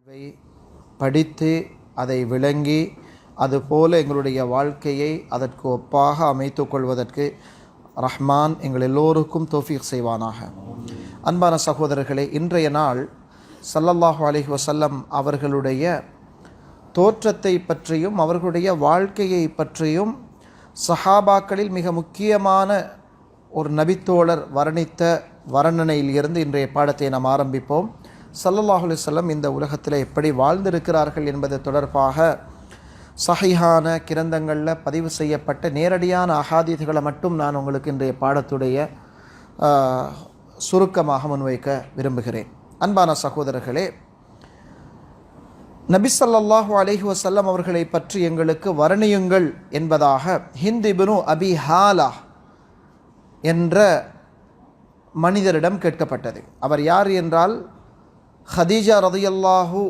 இவை படித்து அதை விளங்கி அதுபோல எங்களுடைய வாழ்க்கையை அதற்கு ஒப்பாக அமைத்து கொள்வதற்கு ரஹ்மான் எங்கள் எல்லோருக்கும் தௌஃபீக் செய்வானாக. அன்பான சகோதரர்களே, இன்றைய நாள் ஸல்லல்லாஹு அலைஹி வஸல்லம் அவர்களுடைய தோற்றத்தை பற்றியும் அவர்களுடைய வாழ்க்கையை பற்றியும் சஹாபாக்களில் மிக முக்கியமான ஒரு நபித்தோழர் வர்ணித்த வர்ணனையில் இருந்து இன்றைய பாடத்தை நாம் ஆரம்பிப்போம். ஸல்லல்லாஹு அலைஹி வஸல்லம் இந்த உலகத்தில் எப்படி வாழ்ந்திருக்கிறார்கள் என்பது தொடர்பாக சஹீஹான கிரந்தங்களில் பதிவு செய்யப்பட்ட நேரடியான அஹாதீஸ்களை மட்டும் நான் உங்களுக்கு இன்றைய பாடத்துடைய சுருக்கமாக முன்வைக்க விரும்புகிறேன். அன்பான சகோதரர்களே, நபி ஸல்லல்லாஹு அலைஹி வஸல்லம் அவர்களை பற்றி எங்களுக்கு வர்ணியுங்கள் என்பதாக ஹிந்த் இப்னு அபி ஹாலா என்ற மனிதரிடம் கேட்கப்பட்டது. அவர் யார் என்றால் ஹதீஜா ரலியல்லாஹு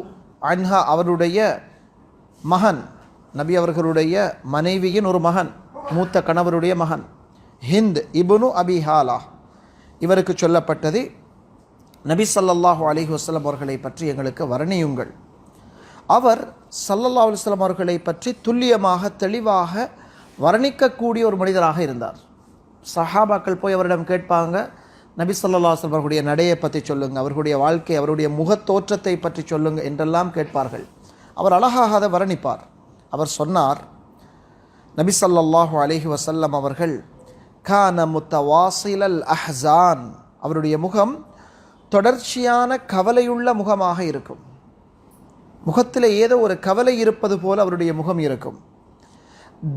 அன்ஹா அவருடைய மகன், நபி அவர்களுடைய மனைவியின் ஒரு மகன், மூத்த கணவருடைய மகன் ஹிந்த் இப்னு அபி ஹாலா. இவருக்கு சொல்லப்பட்டது, நபி ஸல்லல்லாஹு அலைஹி வஸல்லம் அவர்களை பற்றி எங்களுக்கு வர்ணியுங்கள். அவர் ஸல்லல்லாஹு அலைஹி வஸல்லம் அவர்களை பற்றி துல்லியமாக தெளிவாக வர்ணிக்கக்கூடிய ஒரு மனிதராக இருந்தார். சஹாபாக்கள் போய் அவரிடம் கேட்பாங்க, நபி ஸல்லல்லாஹு அலைஹி வஸல்லம் அவர்களுடைய நடையை பற்றி சொல்லுங்கள், அவர்களுடைய வாழ்க்கை, அவருடைய முகத்தோற்றத்தை பற்றி சொல்லுங்கள் என்றெல்லாம் கேட்பார்கள். அவர் அழகாக அதை வர்ணிப்பார். அவர் சொன்னார், நபி ஸல்லல்லாஹு அலைஹி வஸல்லம் அவர்கள் கான முத்தவாசிலல் அஹ்ஸான், அவருடைய முகம் தொடர்ச்சியான கவலையுள்ள முகமாக இருக்கும். முகத்தில் ஏதோ ஒரு கவலை இருப்பது போல அவருடைய முகம் இருக்கும்.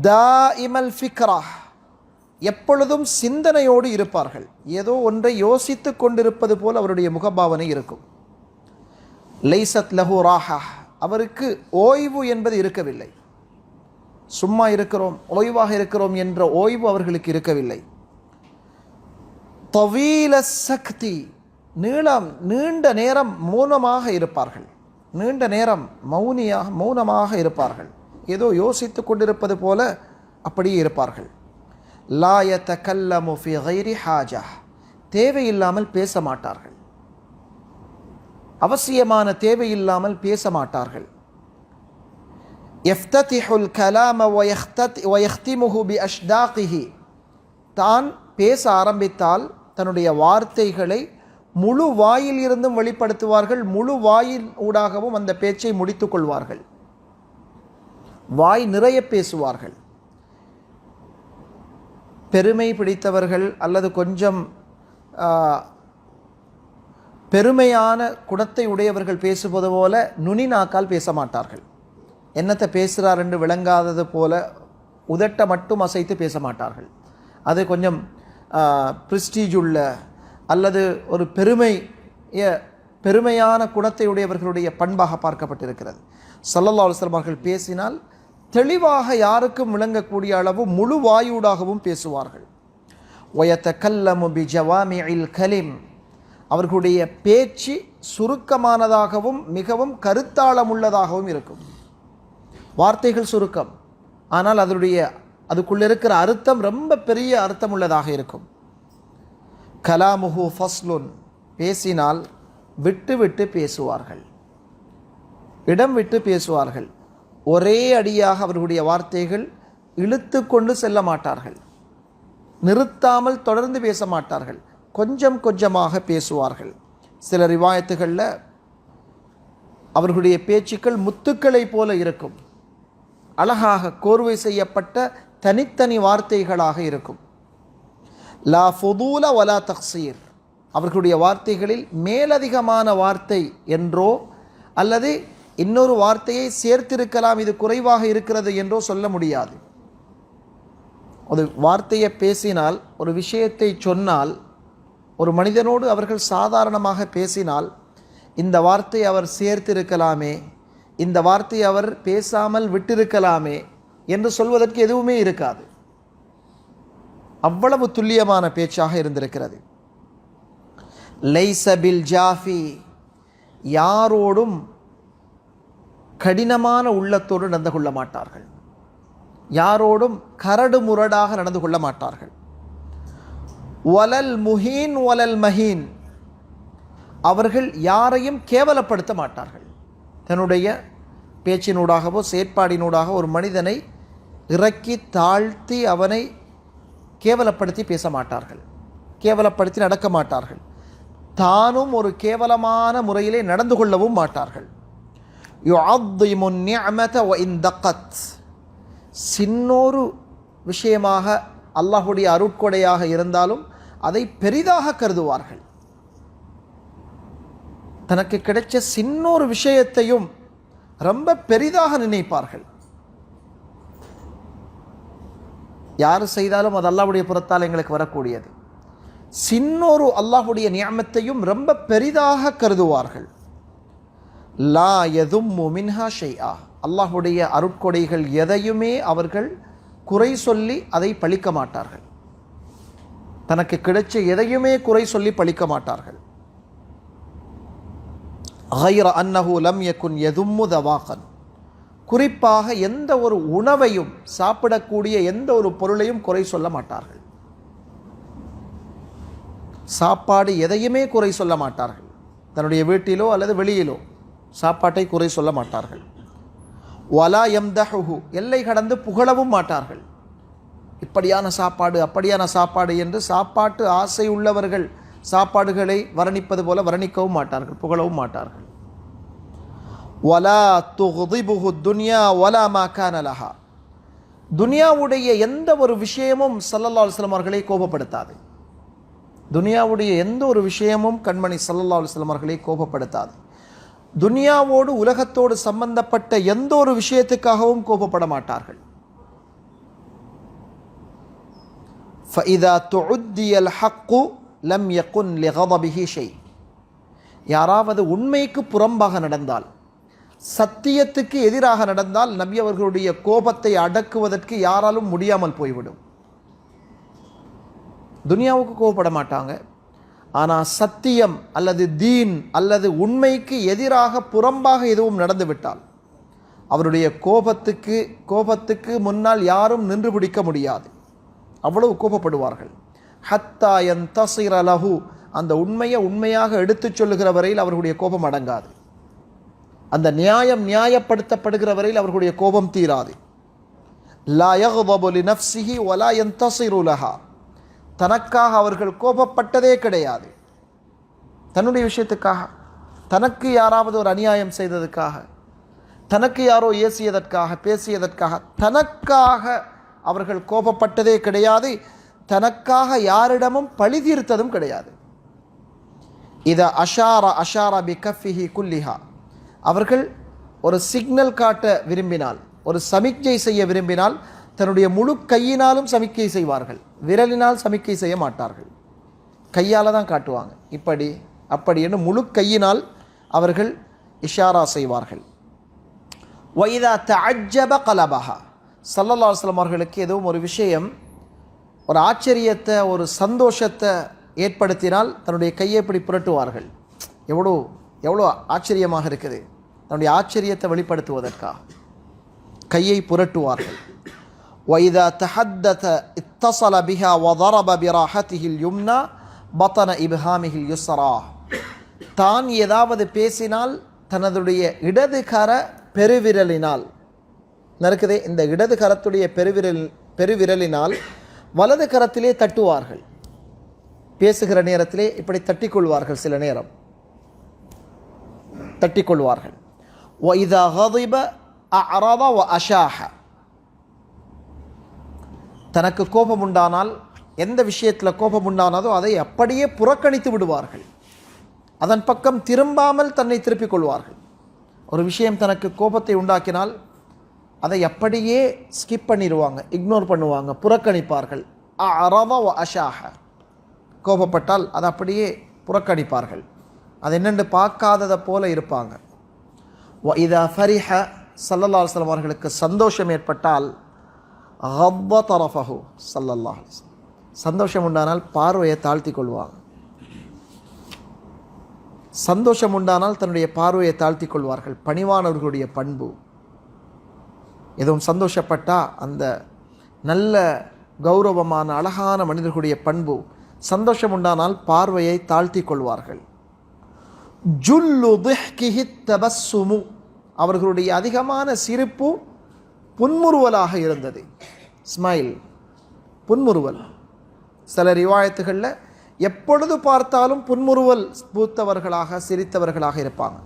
தாஇமல் ஃபிக்ரா, எப்பொழுதும் சிந்தனையோடு இருப்பார்கள், ஏதோ ஒன்றை யோசித்து கொண்டிருப்பது போல் அவருடைய முகபாவனை இருக்கும். லைசத் லஹு ராஹா, அவருக்கு ஓய்வு என்பது இருக்கவில்லை. சும்மா இருக்கிறோம், ஓய்வாக இருக்கிறோம் என்ற ஓய்வு அவர்களுக்கு இருக்கவில்லை. தவீல சக்தி, நீண்ட நேரம் மௌனமாக இருப்பார்கள், நீண்ட நேரம் மௌனமாக இருப்பார்கள், ஏதோ யோசித்து கொண்டிருப்பது போல அப்படியே இருப்பார்கள். லா யதகல்லமு ஃபி கைரி ஹாஜா, தேவையில்லாமல் பேச மாட்டார்கள், அவசியமான தேவையில்லாமல் பேச மாட்டார்கள். யஃப்ததிஹுல் கலாம வயஹ்திமுஹு பிஅஷ்தாகிஹி, தான் பேச ஆரம்பித்தால் தன்னுடைய வார்த்தைகளை முழு வாயில் இருந்தும் வெளிப்படுத்துவார்கள், முழு வாயில் ஊடாகவும் அந்த பேச்சை முடித்து கொள்வார்கள். வாய் நிறைய பேசுவார்கள். பெருமை பிடித்தவர்கள் அல்லது கொஞ்சம் பெருமையான குணத்தை உடையவர்கள் பேசுவது போல நுனி நாக்கால் பேச மாட்டார்கள். என்னத்தை பேசுகிறார் என்று விளங்காதது போல உதட்ட மட்டும் அசைத்து பேச மாட்டார்கள். அது கொஞ்சம் பிரிஸ்டீஜ் உள்ள அல்லது ஒரு பெருமையான குணத்தை உடையவர்களுடைய பண்பாக பார்க்கப்பட்டிருக்கிறது. ஸல்லல்லாஹு அலைஹி வஸல்லம் அவர்கள் பேசினால் தெளிவாக யாருக்கும் விளங்கக்கூடிய அளவு முழு வாயூடாகவும் பேசுவார்கள். வயதகல்லமு பிஜவாமிஇல் கலிம், அவர்களுடைய பேச்சு சுருக்கமானதாகவும் மிகவும் கருத்தாளம் உள்ளதாகவும் இருக்கும். வார்த்தைகள் சுருக்கம், ஆனால் அதுக்குள்ள இருக்கிற அர்த்தம் ரொம்ப பெரிய அர்த்தம் உள்ளதாக இருக்கும். கலாமுஹு ஃபஸ்லுன், பேசினால் விட்டு விட்டு பேசுவார்கள், இடம் விட்டு பேசுவார்கள். ஒரே அடியாக அவர்களுடைய வார்த்தைகள் இழுத்து கொண்டு செல்ல மாட்டார்கள், நிறுத்தாமல் தொடர்ந்து பேச மாட்டார்கள், கொஞ்சம் கொஞ்சமாக பேசுவார்கள். சில ரிவாயத்துகளில் அவர்களுடைய பேச்சுக்கள் முத்துக்களை போல இருக்கும், அழகாக கோர்வை செய்யப்பட்ட தனித்தனி வார்த்தைகளாக இருக்கும். லா ஃபுதூல வலா தக்சீர், அவர்களுடைய வார்த்தைகளில் மேலதிகமான வார்த்தை என்றோ அல்லது இன்னொரு வார்த்தையை சேர்த்திருக்கலாம், இது குறைவாக இருக்கிறது என்றோ சொல்ல முடியாது. ஒரு வார்த்தையை பேசினால், ஒரு விஷயத்தை சொன்னால், ஒரு மனிதனோடு அவர்கள் சாதாரணமாக பேசினால் இந்த வார்த்தை அவர் சேர்த்திருக்கலாமே, இந்த வார்த்தை அவர் பேசாமல் விட்டிருக்கலாமே என்று சொல்வதற்கு எதுவுமே இருக்காது. அவ்வளவு துல்லியமான பேச்சாக இருந்திருக்கிறது. லைஸ பில் ஜாஃபி, யாரோடும் கடினமான உள்ளத்தோடு நடந்து கொள்ள மாட்டார்கள், யாரோடும் கரடு முரடாக நடந்து கொள்ள மாட்டார்கள். வலல் முஹீன் வலல் மஹீன், அவர்கள் யாரையும் கேவலப்படுத்த மாட்டார்கள், தன்னுடைய பேச்சினூடாகவோ செயற்பாடினூடாக ஒரு மனிதனை இறக்கி தாழ்த்தி அவனை கேவலப்படுத்தி பேச மாட்டார்கள், கேவலப்படுத்தி நடக்க மாட்டார்கள். தானும் ஒரு கேவலமான முறையிலே நடந்து கொள்ளவும் மாட்டார்கள். யுஅظிமு நிஅமத வ இன் தகத், சின்னொரு விஷயமாக அல்லாஹ்வுடைய அருட்கொடையாக இருந்தாலும் அதை பெரிதாக கருதுவார்கள். தனக்கு கிடைச்ச சின்னொரு விஷயத்தையும் ரொம்ப பெரிதாக நினைப்பார்கள். யார் செய்தாலும் அது அல்லாஹ்வுடைய புறத்தால் எங்களுக்கு வரக்கூடியது. சின்னொரு அல்லாஹ்வுடைய நியமத்தையும் ரொம்ப பெரிதாக கருதுவார்கள். லா யதும்மு மின்ஹா ஷைஆ, அல்லாஹ்வுடைய அருட்கொடைகள் எதையுமே அவர்கள் குறை சொல்லி அதை பழிக்க மாட்டார்கள். தனக்கு கிடைச்ச எதையுமே குறை சொல்லி பழிக்க மாட்டார்கள். غير أنه لم يكن يذم ذواقا, குறிப்பாக எந்த ஒரு உணவையும் சாப்பிடக்கூடிய எந்த ஒரு பொருளையும் குறை சொல்ல மாட்டார்கள். சாப்பாடு எதையுமே குறை சொல்ல மாட்டார்கள். தன்னுடைய வீட்டிலோ அல்லது வெளியிலோ சாப்பாட்டை குறை சொல்ல மாட்டார்கள். வலா யம்தஹுஹு, எல்லை கடந்து புகழவும் மாட்டார்கள். இப்படியான சாப்பாடு அப்படியான சாப்பாடு என்று சாப்பாட்டு ஆசை உள்ளவர்கள் சாப்பாடுகளை வர்ணிப்பது போல வர்ணிக்கவும் மாட்டார்கள், புகழவும் மாட்டார்கள். வலா துக்திபுஹு துன்யா வலா மா கான லஹா, துனியாவுடைய எந்த ஒரு விஷயமும் ஸல்லல்லாஹு அலைஹி வஸல்லம் அவர்களை கோபப்படுத்தாது. துனியாவுடைய எந்த ஒரு விஷயமும் கண்மணி ஸல்லல்லாஹு அலைஹி வஸல்லம் அவர்களை கோபப்படுத்தாது. துனியாவோடு உலகத்தோடு சம்பந்தப்பட்ட எந்த ஒரு விஷயத்துக்காகவும் கோபப்பட மாட்டார்கள். ஃபஇதா துஉத்தியல் ஹக்கு லம் யகுன் லிகதபிஹி ஷை, யாராவது உண்மைக்கு புறம்பாக நடந்தால், சத்தியத்துக்கு எதிராக நடந்தால் நபி அவர்களுடைய கோபத்தை அடக்குவதற்கு யாராலும் முடியாமல் போய்விடும். துனியாவுக்கு கோபப்பட மாட்டாங்க, ஆனால் சத்தியம் அல்லது தீன் அல்லது உண்மைக்கு எதிராக புறம்பாக எதுவும் நடந்துவிட்டால் அவருடைய கோபத்துக்கு முன்னால் யாரும் நின்று பிடிக்க முடியாது, அவ்வளவு கோபப்படுவார்கள். ஹத்தா யன்தஸிர லஹு, அந்த உண்மையை உண்மையாக எடுத்துச் சொல்லுகிற வரையில் அவர்களுடைய கோபம் அடங்காது. அந்த நியாயம் நியாயப்படுத்தப்படுகிற வரையில் அவர்களுடைய கோபம் தீராது. லா யக்தபு லினஃப்ஸிஹி வலா யன்தஸிரு லஹா, தனக்காக அவர்கள் கோபப்பட்டதே கிடையாது. தன்னுடைய விஷயத்துக்காக, தனக்கு யாராவது ஒரு அநியாயம் செய்ததுக்காக, தனக்கு யாரோ ஏசியதற்காக பேசியதற்காக, தனக்காக அவர்கள் கோபப்பட்டதே கிடையாது. தனக்காக யாரிடமும் பழி தீர்த்ததும் கிடையாது. இதா அஷாரா பி கஃபிஹி குல்லிஹா, அவர்கள் ஒரு சிக்னல் காட்ட விரும்பினால், ஒரு சமிக்ஞை செய்ய விரும்பினால் தன்னுடைய முழு கையினாலும் சமிக்கை செய்வார்கள், விரலினால் சமிக்கை செய்ய மாட்டார்கள். கையால் தான் காட்டுவாங்க, இப்படி அப்படி என்று முழு கையினால் அவர்கள் இஷாரா செய்வார்கள். வைதா தஅஜ்ஜப கலபஹா, ஸல்லல்லாஹு அலைஹி வஸல்லம் அவர்களுக்கு எதுவும் ஒரு விஷயம் ஒரு ஆச்சரியத்தை ஒரு சந்தோஷத்தை ஏற்படுத்தினால் தன்னுடைய கையை இப்படி புரட்டுவார்கள். எவ்வளோ ஆச்சரியமாக இருக்குது, தன்னுடைய ஆச்சரியத்தை வெளிப்படுத்துவதற்காக கையை புரட்டுவார்கள். وَإِذَا تَحَدَّثَ اتصل بها وضرب براحته اليمنى بطن إبهامه اليسرى, தான் ஏதாவது பேசினால் தனதுடைய இடது கர பெருவிரலினால் நடக்குதே, இந்த இடது கரத்துடைய பெருவிரலினால் வலது கரத்திலே தட்டுவார்கள். பேசுகிற நேரத்திலே இப்படி தட்டிக்கொள்வார்கள், சில நேரம் தட்டிக்கொள்வார்கள். وَإِذَا غَضِبَ أَعْرَضَ وَأَشَاحَ, தனக்கு கோபம் உண்டானால், எந்த விஷயத்தில் கோபம் உண்டானதோ அதை அப்படியே புறக்கணித்து விடுவார்கள். அதன் பக்கம் திரும்பாமல் தன்னை திருப்பிக் கொள்வார்கள். ஒரு விஷயம் தனக்கு கோபத்தை உண்டாக்கினால் அதை அப்படியே ஸ்கிப் பண்ணிடுவாங்க, இக்னோர் பண்ணுவாங்க, புறக்கணிப்பார்கள். அஅரத வ அஷாஹ, கோபப்பட்டால் அதை அப்படியே புறக்கணிப்பார்கள், அது என்னென்று பார்க்காததை போல இருப்பாங்க. வ இதா ஃபரிஹ, ஸல்லல்லாஹு அலைஹி வஸல்லம் அவர்களுக்கு சந்தோஷம் ஏற்பட்டால் கப்ப தரஃபஹு ஸல்லல்லாஹு அலைஹி வஸல்லம், சந்தோஷம் உண்டானால் பார்வையை தாழ்த்தி கொள்வாங்க. சந்தோஷம் உண்டானால் தன்னுடைய பார்வையை தாழ்த்தி கொள்வார்கள். பணிவானவர்களுடைய பண்பு. எதுவும் சந்தோஷப்பட்டால் அந்த நல்ல கௌரவமான அழகான மனிதர்களுடைய பண்பு. சந்தோஷம் உண்டானால் பார்வையை தாழ்த்தி கொள்வார்கள். ஜுல்லு திஹ்கிஹி தபஸ்ஸுமு, அவர்களுடைய அதிகமான சிரிப்பு புன்முறுவலாக இருந்தது. ஸ்மைல், புன்முறுவல். சில ரிவாயத்துகளில் எப்பொழுது பார்த்தாலும் புன்முறுவல் பூத்தவர்களாக சிரித்தவர்களாக இருப்பாங்க.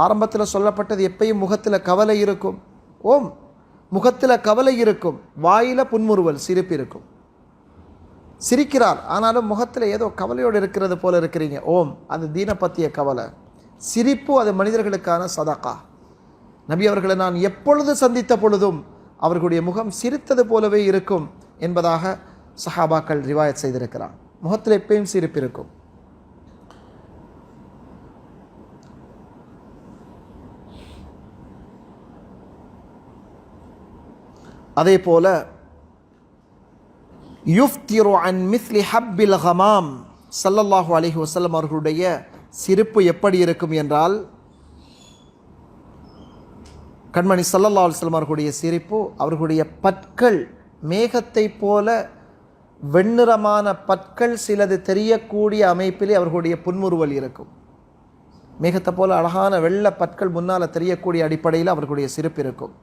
ஆரம்பத்தில் சொல்லப்பட்டது எப்பயும் முகத்தில் கவலை இருக்கும். ஓம், முகத்தில் கவலை இருக்கும், வாயில் புன்முறுவல் சிரிப்பு இருக்கும். சிரிக்கிறார், ஆனாலும் முகத்தில் ஏதோ கவலையோடு இருக்கிறது போல இருக்கிறீங்க. ஓம், அது தீன பற்றிய கவலை. சிரிப்பு அது மனிதர்களுக்கான சதகா. நபி அவர்களை நான் எப்பொழுது சந்தித்த பொழுதும் அவர்களுடைய முகம் சிரித்தது போலவே இருக்கும் என்பதாக சஹாபாக்கள் ரிவாயத் செய்திருக்கிறார். முகத்தில் எப்பயும் சிரிப்பு இருக்கும். அதே போல யுஃப்திரு அன் மிஸ்லி ஹப்பில் ஹமாம், ஸல்லல்லாஹு அலைஹி வஸல்லம் அவர்களுடைய சிரிப்பு எப்படி இருக்கும் என்றால், கண்மணி ஸல்லல்லாஹு அலைஹி வஸல்லம் அவர்களுடைய சிரிப்பு, அவர்களுடைய பற்கள் மேகத்தை போல வெண்ணிறமான பற்கள் சிலது தெரியக்கூடிய அமைப்பிலே அவர்களுடைய புன்முறுவல் இருக்கும். மேகத்தை போல அழகான வெள்ளை பற்கள் முன்னால் தெரியக்கூடிய அடிப்படையில் அவர்களுடைய சிரிப்பு இருக்கும்.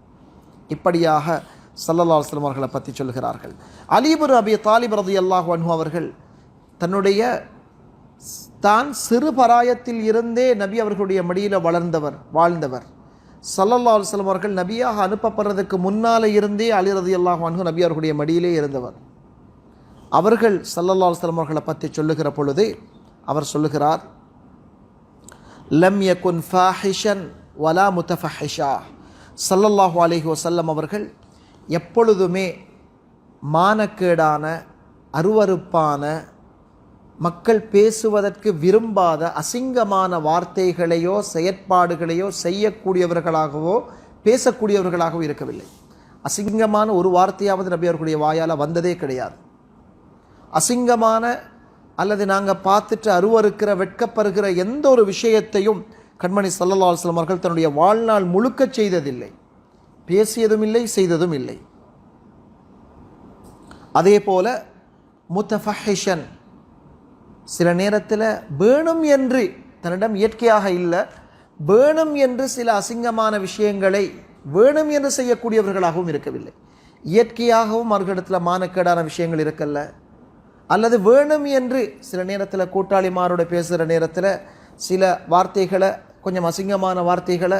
இப்படியாக ஸல்லல்லாஹு அலைஹி வஸல்லம் அவர்களை பற்றி சொல்கிறார்கள். அலி இப்னு அபி தாலிப் ரலியல்லாஹு அன்ஹு அவர்கள் தன்னுடைய தான் சிறு பராயத்தில் இருந்தே நபி அவர்களுடைய மடியில் வாழ்ந்தவர். ஸல்லல்லாஹு அலைஹி வஸல்லம் அவர்கள் நபியாக அனுப்பப்படுறதுக்கு முன்னால் இருந்தே அலி ரலியல்லாஹு அன்ஹு நபி அவர்களுடைய மடியிலே இருந்தவர். அவர்கள் ஸல்லல்லாஹு அலைஹி வஸல்லம் அவர்களை பற்றி சொல்லுகிற பொழுது அவர் சொல்லுகிறார், லம் யகுன் ஃபாஹிஷன் வலா முத்தஃபஹிஷா. ஸல்லல்லாஹு அலைஹி வஸல்லம் அவர்கள் எப்பொழுதுமே மானக்கேடான, அருவருப்பான, மக்கள் பேசுவதற்கு விரும்பாத அசிங்கமான வார்த்தைகளையோ செயற்பாடுகளையோ செய்யக்கூடியவர்களாகவோ பேசக்கூடியவர்களாகவோ இருக்கவில்லை. அசிங்கமான ஒரு வார்த்தையாவது நபி அவர்களுடைய வாயால் வந்ததே கிடையாது. அசிங்கமான அல்லது நாங்கள் பார்த்துட்டு அருவருக்கிற, வெட்கப்படுகிற எந்த ஒரு விஷயத்தையும் கண்மணி ஸல்லல்லாஹு அலைஹி வஸல்லம் அவர்கள் தன்னுடைய வாழ்நாள் முழுக்க செய்ததில்லை, பேசியதும் இல்லை, செய்ததும் இல்லை. அதே போல முத்தஃபஹிஷன், சில நேரத்தில் வேணும் என்று, தன்னிடம் இயற்கையாக இல்லை, வேணும் என்று சில அசிங்கமான விஷயங்களை வேணும் என்று செய்யக்கூடியவர்களாகவும் இருக்கவில்லை. இயற்கையாகவும் அவர்களிடத்தில் மானக்கேடான விஷயங்கள் இருக்கல்ல, அல்லது வேணும் என்று சில நேரத்தில் கூட்டாளிமாரோட பேசுகிற நேரத்தில் சில வார்த்தைகளை, கொஞ்சம் அசிங்கமான வார்த்தைகளை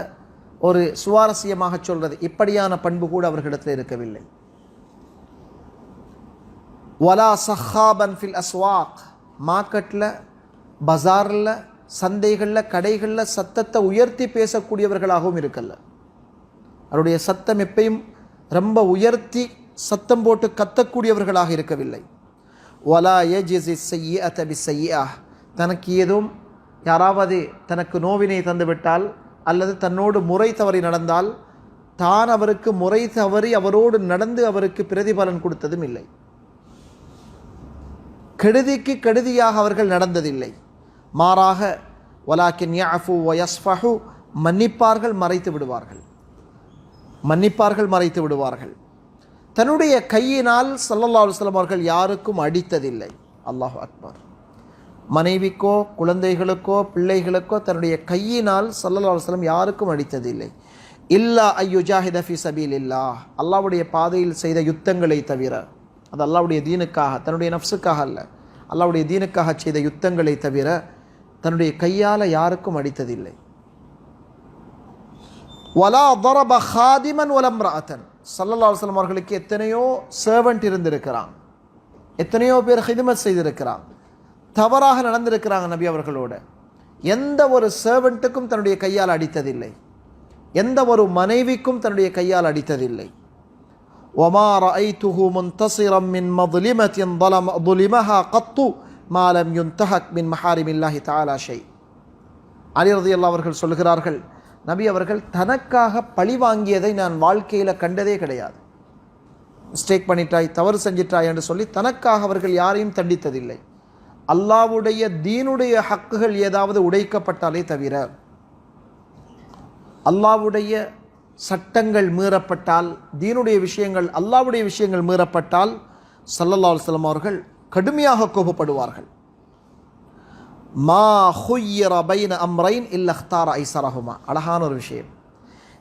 ஒரு சுவாரஸ்யமாக சொல்றது, இப்படியான பண்பு கூட அவர்களிடத்தில் இருக்கவில்லை. வலா சஹாபன் ஃபில் அஸ்வாக், மார்க்கெட்டில், பஜாரில், சந்தைகளில், கடைகளில் சத்தத்தை உயர்த்தி பேசக்கூடியவர்களாகவும் இருக்கல்ல. அவருடைய சத்தம் எப்பயும் ரொம்ப உயர்த்தி சத்தம் போட்டு கத்தக்கூடியவர்களாக இருக்கவில்லை. வலா யஜ்ஸி ஸய்யிஅத பிஸ்ஸய்யிஅஹ், தனக்கு ஏதும் யாராவது தனக்கு நோவினை தந்துவிட்டால் அல்லது தன்னோடு முறை தவறி நடந்தால் தான் அவருக்கு முறை தவறி அவரோடு நடந்து அவருக்கு பிரதிபலன் கொடுத்ததும் இல்லை. கெடுதிக்கு கெடுதியாக அவர்கள் நடந்ததில்லை. மாறாக வலாக்கின் யஅஃபு வ யஸ்ஃபஹு, மன்னிப்பார்கள், மறைத்து விடுவார்கள். மன்னிப்பார்கள், மறைத்து விடுவார்கள். தன்னுடைய கையினால் ஸல்லல்லாஹு அலைஹி வஸல்லம் அவர்கள் யாருக்கும் அடித்ததில்லை. அல்லாஹு அக்பர். மனைவிக்கோ குழந்தைகளுக்கோ பிள்ளைகளுக்கோ தன்னுடைய கையினால் ஸல்லல்லாஹு அலைஹி வஸல்லம் யாருக்கும் அடித்ததில்லை. இல்லா அய்யுஜாஹித ஃபீ சபீலில்லாஹ், அல்லாஹ்வுடைய பாதையில் செய்த யுத்தங்களை தவிர. அது அல்லாஹ்வுடைய தீனுக்காக, தன்னுடைய நஃப்ஸுக்காக அல்ல, அல்லாஹ்வுடைய தீனுக்காக செய்த யுத்தங்களை தவிர தன்னுடைய கையால் யாருக்கும் அடித்ததில்லை. வலா ضرب خادما ولا امرأة, ஸல்லல்லாஹு அலைஹி வஸல்லம் அவர்களுக்கு எத்தனையோ சர்வெண்ட் இருந்திருக்கிறான், எத்தனையோ பேர் ஹிதமத் செய்திருக்கிறான், தவறாக நடந்திருக்கிறாங்க நபி அவர்களோட. எந்த ஒரு சர்வெண்ட்டுக்கும் தன்னுடைய கையால் அடித்ததில்லை, எந்த ஒரு மனைவிக்கும் தன்னுடைய கையால் அடித்ததில்லை. وما رأيته منتصرا من مظلمة ظلمها قط ما لم ينتهك من محارم الله تعالى شيء. அலி ரலியல்லாஹு அவர்கள் சொல்கிறார்கள், நபி அவர்கள் தனக்காக பழி வாங்கியதை நான் வாழ்க்கையில் கண்டதே கிடையாது. மிஸ்டேக் பண்ணிட்டாய், தவறு செஞ்சிட்டாய் என்று சொல்லி தனக்காக அவர்கள் யாரையும் தண்டித்ததில்லை. அல்லாஹ்வுடைய தீனுடைய ஹக்குகள் ஏதாவது உடைக்கப்பட்டாலே தவிர, அல்லாஹ்வுடைய சட்டங்கள் மீறப்பட்டால், தீனுடைய விஷயங்கள், அல்லாஹ்வுடைய விஷயங்கள் மீறப்பட்டால் ஸல்லல்லாஹு அலைஹி வஸல்லம் அவர்கள் கடுமையாக கோபப்படுவார்கள். மா ஹுய்யிர பைன அம்ரைன் இல்ல இக்தார ஐஸரஹுமா, அழகான ஒரு விஷயம்.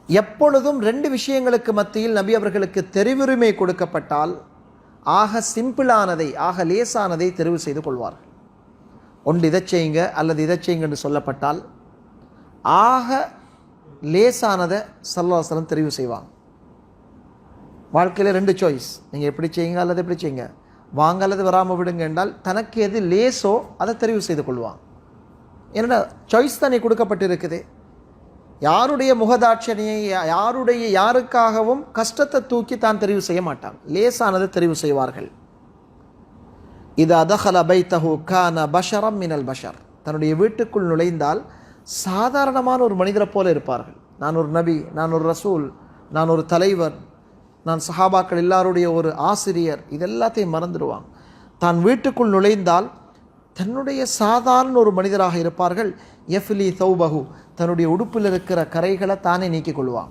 எப்பொழுதும் ரெண்டு விஷயங்களுக்கு மத்தியில் நபி அவர்களுக்கு தெரிவுரிமை கொடுக்கப்பட்டால் ஆக சிம்பிளானதை, ஆக லேசானதை தெரிவு செய்து கொள்வார்கள். ஒன்று இதை செய்யுங்க அல்லது இதை செய்யுங்க என்று சொல்லப்பட்டால் ஆக லேசானதை ஸல்லல்லாஹு அலைஹி வஸல்லம் தெரிவு செய்வாங்க. வாழ்க்கையில் ரெண்டு சாய்ஸ், நீங்கள் எப்படி செய்யுங்க அல்லது எப்படி செய்யுங்க, வாங்க அல்லது வராமல் விடுங்க என்றால் தனக்கு எது லேசோ அதை தெரிவு செய்து கொள்வாங்க. ஏன்னா சாய்ஸ் தானே கொடுக்கப்பட்டிருக்குது. யாருடைய முகதாட்சணியை, யாருக்காகவும் கஷ்டத்தை தூக்கி தான் தெரிவு செய்ய மாட்டாங்க, லேசானதை தெரிவு செய்வார்கள். இதா தஹல பைத்தஹு கான பஷரம் மினல் பஷர், தன்னுடைய வீட்டுக்குள் நுழைந்தால் சாதாரணமான ஒரு மனிதரை போல இருப்பார்கள். நான் ஒரு நபி, நான் ஒரு ரசூல், நான் ஒரு தலைவர், நான் சஹாபாக்கள் எல்லாருடைய ஒரு ஆசிரியர், இதெல்லாத்தையும் மறந்துடுவாங்க. தான் வீட்டுக்குள் நுழைந்தால் தன்னுடைய சாதாரண ஒரு மனிதராக இருப்பார்கள். யஃப்லி தௌபஹு, தன்னுடைய உடுப்பில் இருக்கிற கரைகளை தானே நீக்கிக் கொள்வான்.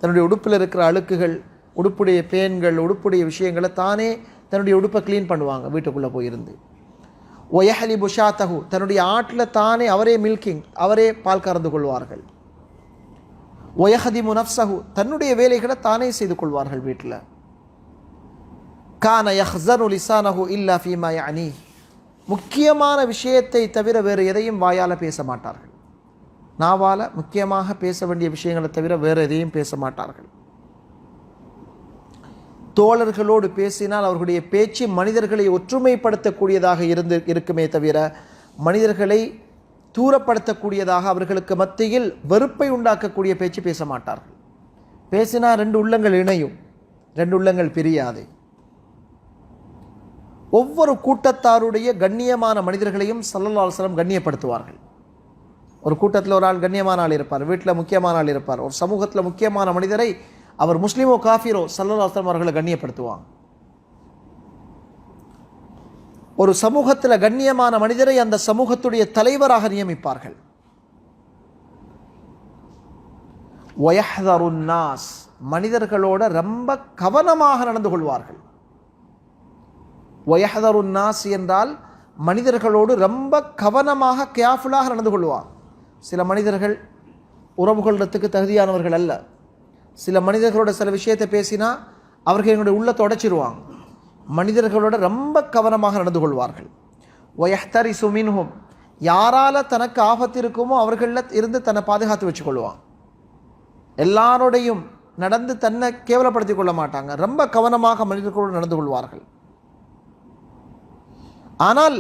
தன்னுடைய உடுப்பில் இருக்கிற அழுக்குகள், உடுப்புடைய பேன்கள், உடுப்புடைய விஷயங்களை தானே தன்னுடைய உடுப்பை க்ளீன் பண்ணுவாங்க வீட்டுக்குள்ளே போயிருந்து. ஒயஹலி புஷாத்தஹு, தன்னுடைய ஆட்டில் தானே அவரே மில்கிங், அவரே பால் கறந்து கொள்வார்கள். ஒயஹதிமு நஃப்ஸஹு, தன்னுடைய வேலைகளை தானே செய்து கொள்வார்கள் வீட்டில். கான யஹ்ஸனு லிசானஹு இல்லா ஃபீமா யஅனி, முக்கியமான விஷயத்தை தவிர வேறு எதையும் வாயால் பேச மாட்டார்கள். நாவால் முக்கியமாக பேச வேண்டிய விஷயங்களை தவிர வேறு எதையும் பேச மாட்டார்கள். தோழர்களோடு பேசினால் அவர்களுடைய பேச்சு மனிதர்களை ஒற்றுமைப்படுத்தக்கூடியதாக இருக்குமே தவிர மனிதர்களை தூரப்படுத்தக்கூடியதாக, அவர்களுக்கு மத்தியில் வெறுப்பை உண்டாக்கக்கூடிய பேச்சு பேச மாட்டார்கள். பேசினா ரெண்டு உள்ளங்கள் இணையும், ரெண்டு உள்ளங்கள் பிரியாது. ஒவ்வொரு கூட்டத்தாருடைய கண்ணியமான மனிதர்களையும் ஸல்லல்லாஹு அலைஹி வஸல்லம் கண்ணியப்படுத்துவார்கள். ஒரு கூட்டத்தில் ஒரு ஆள் கண்ணியமான ஆள் இருப்பார், வீட்டில் முக்கியமான ஆள் இருப்பார், ஒரு சமூகத்தில் முக்கியமான மனிதரை அவர் முஸ்லீமோ காஃபிரோ ஸல்லல்லாஹு அலைஹி வஸல்லம் அவர்களை கண்ணியப்படுத்துவாங்க. ஒரு சமூகத்தில் கண்ணியமான மனிதரை அந்த சமூகத்துடைய தலைவராக நியமிப்பார்கள். வயஹ்தருன் நாஸ், மனிதர்களோட ரொம்ப கவனமாக நடந்து கொள்வார்கள். வயஹ்தருன் நாஸ் என்றால் மனிதர்களோடு ரொம்ப கவனமாக கேர்ஃபுல்லாக நடந்து கொள்வார். சில மனிதர்கள் உறவு கொள்றதுக்கு தகுதியானவர்கள் அல்ல. சில மனிதர்களோட சில விஷயத்தை பேசினா அவர்கள் எங்களுடைய உள்ளத்தை உடைச்சிருவாங்க. மனிதர்களோட ரொம்ப கவனமாக நடந்து கொள்வார்கள். வயஹ்தரிசு மின்ஹும், யாரால தனக்கு ஆபத்து இருக்குமோ அவர்களில் இருந்து தன்னை பாதுகாத்து வச்சுக்கொள்வான். எல்லாரோடையும் நடந்து தன்னை கேவலப்படுத்திக் கொள்ள மாட்டாங்க, ரொம்ப கவனமாக மனிதர்களோடு நடந்து கொள்வார்கள். ஆனால்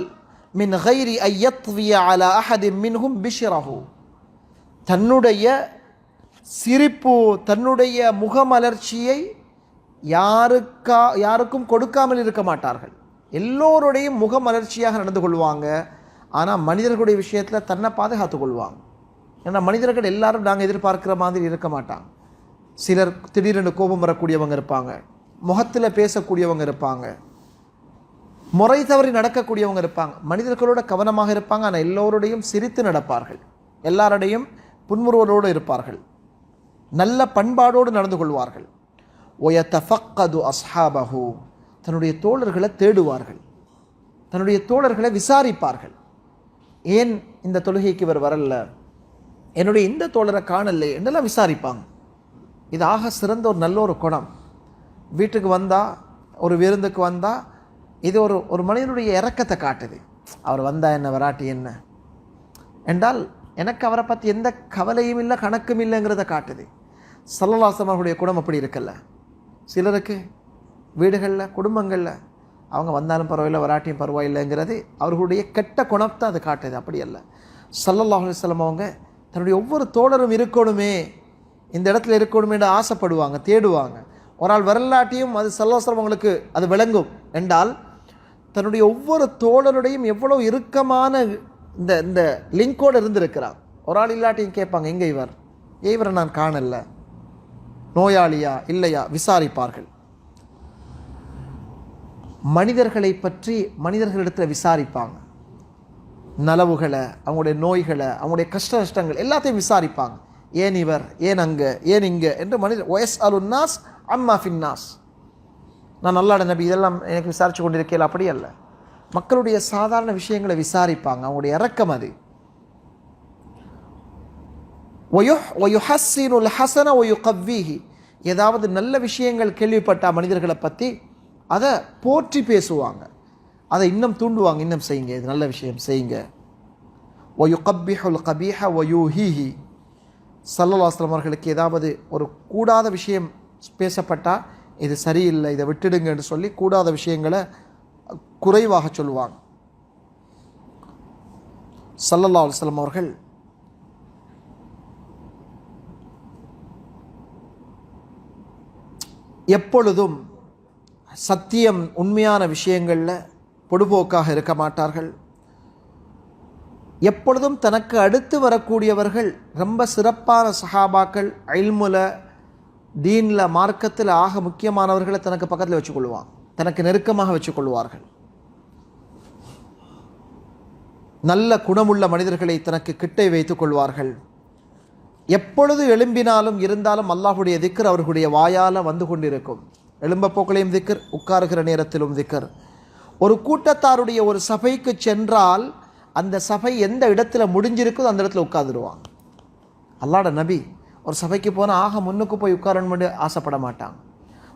மின் கைரி ஐயத்விய அலா அஹதின் மின்ஹும் பிஷ்ரஹு, தன்னுடைய சிரிப்பு, தன்னுடைய முகமலர்ச்சியை யாருக்கும் கொடுக்காமல் இருக்க மாட்டார்கள். எல்லோருடையும் முகமலர்ச்சியாக நடந்து கொள்வாங்க. ஆனால் மனிதர்களுடைய விஷயத்தில் தன்னை பாதுகாத்து கொள்வாங்க. ஏன்னா மனிதர்கள் எல்லாரும் நாங்கள் எதிர்பார்க்குற மாதிரி இருக்க மாட்டாங்க. சிலர் திடீரென்று கோபம் வரக்கூடியவங்க இருப்பாங்க, முகத்தில் பேசக்கூடியவங்க இருப்பாங்க, முறை தவறி நடக்கக்கூடியவங்க இருப்பாங்க. மனிதர்களோட கவனமாக இருப்பாங்க, ஆனால் எல்லோருடையும் சிரித்து நடப்பார்கள், எல்லாருடையும் புன்முறுவலோடு இருப்பார்கள், நல்ல பண்பாடோடு நடந்து கொள்வார்கள். ஒயத்தஃபக்கது அஸ்ஹாபஹு, தன்னுடைய தோழர்களை தேடுவார்கள், தன்னுடைய தோழர்களை விசாரிப்பார்கள். ஏன் இந்த தொழுகைக்கு இவர் வரல, என்னுடைய இந்த தோழரை காணலை என்றெல்லாம் விசாரிப்பாங்க. இது ஆக சிறந்த ஒரு நல்ல ஒரு குணம். வீட்டுக்கு வந்தால், ஒரு விருந்துக்கு வந்தால், இது ஒரு மனிதனுடைய இரக்கத்தை காட்டுது. அவர் வந்தால் என்ன, வராட்டி என்ன என்றால் எனக்கு அவரை பற்றி எந்த கவலையும் இல்லை, கணக்கும் இல்லைங்கிறத காட்டுது. ஸல்லல்லாஹு அலைஹி வஸல்லம் அவர்களுடைய குணம் அப்படி இருக்கல்ல. சிலருக்கு வீடுகளில், குடும்பங்களில் அவங்க வந்தாலும் பரவாயில்லை, வராட்டியும் பரவாயில்லைங்கிறது அவர்களுடைய கெட்ட குணத்தை அது காட்டுது. அப்படி அல்ல. ஸல்லல்லாஹு அலைஹி வஸல்லம் அவங்க தன்னுடைய ஒவ்வொரு தோழரும் இருக்கணுமே, இந்த இடத்துல இருக்கணுமே என்று ஆசைப்படுவாங்க, தேடுவாங்க. ஒரு ஆள் வரலாட்டியும் அது ஸல்லல்லாஹு அலைஹி வஸல்லம் அவங்களுக்கு அது விளங்கும் என்றால் தன்னுடைய ஒவ்வொரு தோழருடையும் எவ்வளோ இறுக்கமான இந்த லிங்கோடு இருந்திருக்கிறான். ஒரு ஆள் இல்லாட்டியும் கேட்பாங்க, எங்கே இவரை நான் காணல, நோயாளியா இல்லையா விசாரிப்பார்கள். மனிதர்களை பற்றி மனிதர்களிடத்தில் விசாரிப்பாங்க. நலவுகளை, அவங்களுடைய நோய்களை, அவங்களுடைய கஷ்ட நஷ்டங்கள் எல்லாத்தையும் விசாரிப்பாங்க. ஏன் இவர், ஏன் அங்கே, ஏன் இங்கே என்று மனிதர் ஒயஸ் அலுன்னாஸ் அம்மா ஃபின்னாஸ். நான் அல்லாஹ்வுடைய நபி இதெல்லாம் எனக்கு விசாரித்து கொண்டிருக்கேன், அப்படி அல்ல. மக்களுடைய சாதாரண விஷயங்களை விசாரிப்பாங்க. அவங்களுடைய இரக்கம் அது. வயுஹஸ்ஸினுல் ஹஸன வயுகவ்வீஹி, ஏதாவது நல்ல விஷயங்கள் கேள்விப்பட்ட மனிதர்களை பற்றி அதை போற்றி பேசுவாங்க, அதை இன்னும் தூண்டுவாங்க, இன்னும் செய்யுங்க, இது நல்ல விஷயம் செய்யுங்க. வயுகப்பிஹுல் கபீஹ வயூஹீஹி, ஸல்லல்லாஹு அலைஹி வஸல்லம் அவர்களுக்கு ஏதாவது ஒரு கூடாத விஷயம் பேசப்பட்டால் இது சரியில்லை, இதை விட்டுடுங்கன்னு சொல்லி கூடாத விஷயங்களை குறைவாக சொல்லுவாங்க. ஸல்லல்லாஹு அலைஹி வஸல்லம் அவர்கள் எப்பொழுதும் சத்தியம் உண்மையான விஷயங்களில் பொடுபோக்காக இருக்க மாட்டார்கள். எப்பொழுதும் தனக்கு அடுத்து வரக்கூடியவர்கள் ரொம்ப சிறப்பான சஹாபாக்கள், இல்முல, தீனில், மார்க்கத்தில் ஆக முக்கியமானவர்களை தனக்கு பக்கத்தில் வச்சுக்கொள்வான், தனக்கு நெருக்கமாக வச்சுக்கொள்வார்கள். நல்ல குணமுள்ள மனிதர்களை தனக்கு கிட்டே வைத்துக் கொள்வார்கள். எப்பொழுது எழும்பினாலும் இருந்தாலும் அல்லாஹுடைய திக்ர் அவர்களுடைய வாயால் வந்து கொண்டிருக்கும். எழும்ப போக்களையும் திக்ர், உட்காருகிற நேரத்திலும் திக்ர். ஒரு கூட்டத்தாருடைய ஒரு சபைக்கு சென்றால் அந்த சபை எந்த இடத்துல முடிஞ்சிருக்குதோ அந்த இடத்துல உட்கார்ந்துருவாங்க. அல்லாஹ்வுடைய நபி ஒரு சபைக்கு போனால் ஆக முன்னுக்கு போய் உட்காரணும்னு ஆசைப்பட மாட்டாங்க.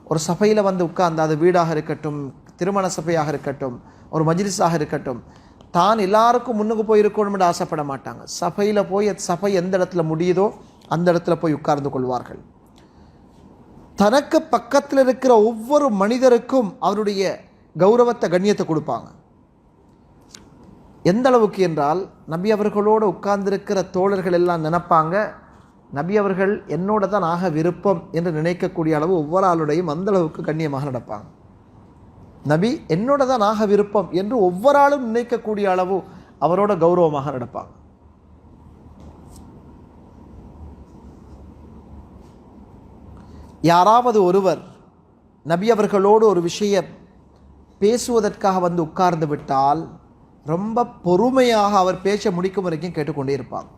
ஒரு சபையில் வந்து உட்கார்ந்து, அது வீடாக இருக்கட்டும், திருமண சபையாக இருக்கட்டும், ஒரு மஜ்லிஸாக இருக்கட்டும், தான் எல்லாருக்கும் முன்னுக்கு போய் இருக்கணும்னு ஆசைப்பட மாட்டாங்க. சபையில் போய் சபை எந்த இடத்துல முடியுதோ அந்த இடத்துல போய் உட்கார்ந்து கொள்வார்கள். தனக்கு பக்கத்தில் இருக்கிற ஒவ்வொரு மனிதருக்கும் அவருடைய கௌரவத்தை, கண்ணியத்தை கொடுப்பாங்க. எந்த அளவுக்கு என்றால், நபி அவர்களோடு உட்கார்ந்திருக்கிற தோழர்கள் எல்லாம் நினைப்பாங்க, நபி அவர்கள் என்னோட தான் ஆக விருப்பம் என்று நினைக்கக்கூடிய அளவு ஒவ்வொரு ஆளுடையும் அந்த அளவுக்கு கண்ணியமாக நடப்பாங்க. நபி என்னோட தான் ஆக விருப்பம் என்று ஒவ்வொரு ஆளும் நினைக்கக்கூடிய அளவு அவரோட கௌரவமாக நடப்பாங்க. யாராவது ஒருவர் நபி அவர்களோடு ஒரு விஷயம் பேசுவதற்காக வந்து உட்கார்ந்து விட்டால் ரொம்ப பொறுமையாக அவர் பேச முடிக்கும் வரைக்கும் கேட்டுக்கொண்டே இருப்பாங்க.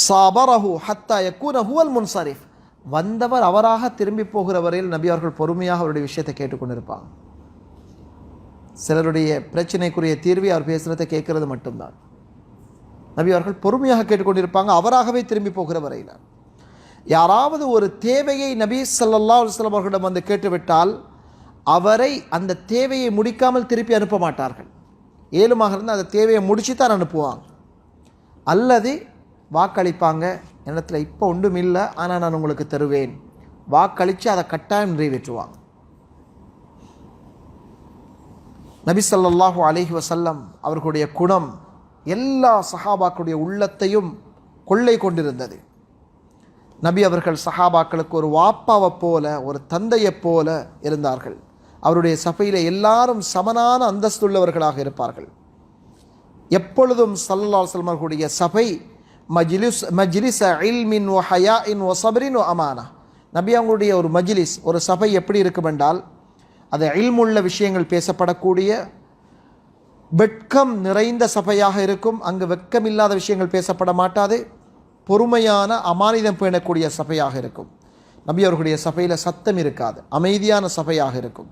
சபரஹு ஹத்தா யகூன ஹுவல் முன்சரிஃப், வந்தவர் அவராக திரும்பி போகிற வரையில் நபி அவர்கள் பொறுமையாக அவருடைய விஷயத்தை கேட்டுக்கொண்டிருப்பாங்க. சிலருடைய பிரச்சனைக்குரிய தீர்வை அவர் பேசுகிறத கேட்கறது மட்டும்தான். நபி அவர்கள் பொறுமையாக கேட்டுக்கொண்டிருப்பாங்க, அவராகவே திரும்பி போகிற வரையில். யாராவது ஒரு தேவையை நபி ஸல்லல்லாஹு அலைஹி வஸல்லம் அவர்களிடம் வந்து கேட்டுவிட்டால் அவரை அந்த தேவையை முடிக்காமல் திருப்பி அனுப்ப மாட்டார்கள். ஏழுமாக இருந்தால் அந்த தேவையை முடிச்சு தான் அனுப்புவாங்க. அல்லது வாக்களிப்பாங்க, இடத்துல இப்போ ஒன்றும் இல்லை, ஆனால் நான் உங்களுக்கு தருவேன், வாக்களித்து அதை கட்டாயம் நிறைவேற்றுவாங்க. நபி ஸல்லல்லாஹு அலைஹி வஸல்லம் அவர்களுடைய குணம் எல்லா சஹாபாக்களுடைய உள்ளத்தையும் கொள்ளை கொண்டிருந்தது. நபி அவர்கள் சஹாபாக்களுக்கு ஒரு வாப்பாவை போல, ஒரு தந்தையைப் போல இருந்தார்கள். அவருடைய சபையில் எல்லாரும் சமனான அந்தஸ்துள்ளவர்களாக இருப்பார்கள். எப்பொழுதும் ஸல்லல்லாஹு அலைஹி வஸல்லம் அவர்களுடைய சபை மஜ்லிஸ் இல்மின் வ ஹயாஇன் வ ஸப்ரின் வ அமானா. நபி அவங்களுடைய ஒரு மஜ்லிஸ், ஒரு சபை எப்படி இருக்கும் என்றால், அது இல்முள்ள விஷயங்கள் பேசப்படக்கூடிய, வெட்கம் நிறைந்த சபையாக இருக்கும். அங்கு வெட்கமில்லாத விஷயங்கள் பேசப்பட மாட்டாது. பொறுமையான, அமானிதம் பேணக்கூடிய சபையாக இருக்கும். நபி அவர்களுடைய சபையில் சத்தம் இருக்காது, அமைதியான சபையாக இருக்கும்.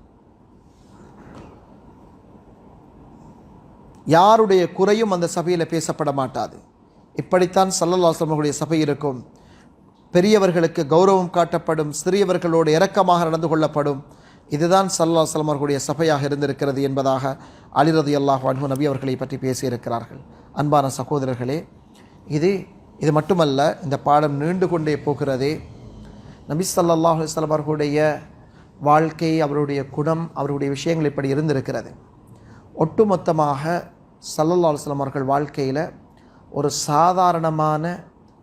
யாருடைய குறையும் அந்த சபையில் பேசப்பட மாட்டாது. இப்படித்தான் ஸல்லல்லாஹு அலைஹி வஸல்லம் அவர்களுடைய சபை இருக்கும். பெரியவர்களுக்கு கௌரவம் காட்டப்படும், சிறியவர்களோடு இரக்கமாக நடந்து கொள்ளப்படும். இதுதான் ஸல்லல்லாஹு அலைஹி வஸல்லம் அவர்களுடைய சபையாக இருந்திருக்கிறது என்பதாக அலி ரலியல்லாஹு அன்ஹு நபி அவர்களை பற்றி பேசியிருக்கிறார்கள். அன்பான சகோதரர்களே, இது மட்டுமல்ல, இந்த பாடம் நீண்டு கொண்டே போகிறது. நபி ஸல்லல்லாஹு அலைஹி வஸல்லம் அவர்களுடைய வாழ்க்கை, அவருடைய குணம், அவருடைய விஷயங்கள் இப்படி இருந்திருக்கிறது. ஒட்டுமொத்தமாக ஸல்லல்லாஹு அலைஹி வஸல்லம் அவர்கள் வாழ்க்கையில் ஒரு சாதாரணமான,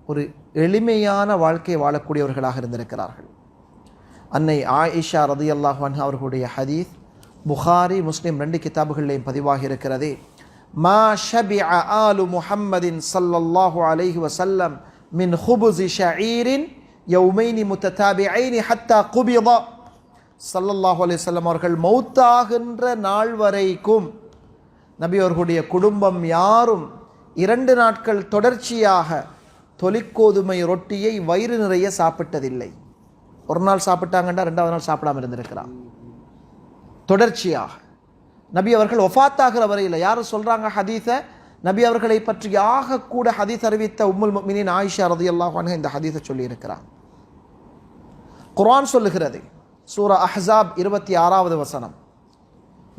ஒரு எளிமையான வாழ்க்கை வாழக்கூடியவர்களாக இருந்திருக்கிறார்கள். அன்னை ஆயிஷா ரலியல்லாஹு அன்ஹா அவர்களுடைய ஹதீஸ் புகாரி, முஸ்லிம் 2 கிதாபுகளிலேயும் பதிவாகி இருக்கிறது. மா ஷபிஅ ஆலு முஹம்மதின் ஸல்லல்லாஹு அலைஹி வஸல்லம் மின் ஹுபுஸி ஷஈரின் யௌமைனி முத்ததாபிஐனி ஹத்தா குபித. ஸல்லல்லாஹு அலைஹி வஸல்லம் அவர்கள் மௌத்தாகின்ற நாள் வரைக்கும் நபி அவர்களுடைய குடும்பம் யாரும் 2 நாட்கள் தொடர்ச்சியாக தொலிக்கோதுமை ரொட்டியை வயிறு நிறைய சாப்பிட்டதில்லை. ஒரு நாள் சாப்பிட்டாங்கன்னா 2வது நாள் சாப்பிடாமல் இருந்திருக்கிறார். தொடர்ச்சியாக நபி அவர்கள் வஃபாத்தாகிற வரையில், யாரும் சொல்கிறாங்க ஹதீஸை நபி அவர்களை பற்றி கூட ஹதீஸ் அறிவித்த உம்முல் முஃமினீன் ஆயிஷா ரலியல்லாஹு அன்ஹா இந்த ஹதீஸை சொல்லியிருக்கிறார். குர்ஆன் சொல்லுகிறது, சூரா அஹ்ஸாப் 26வது வசனம்,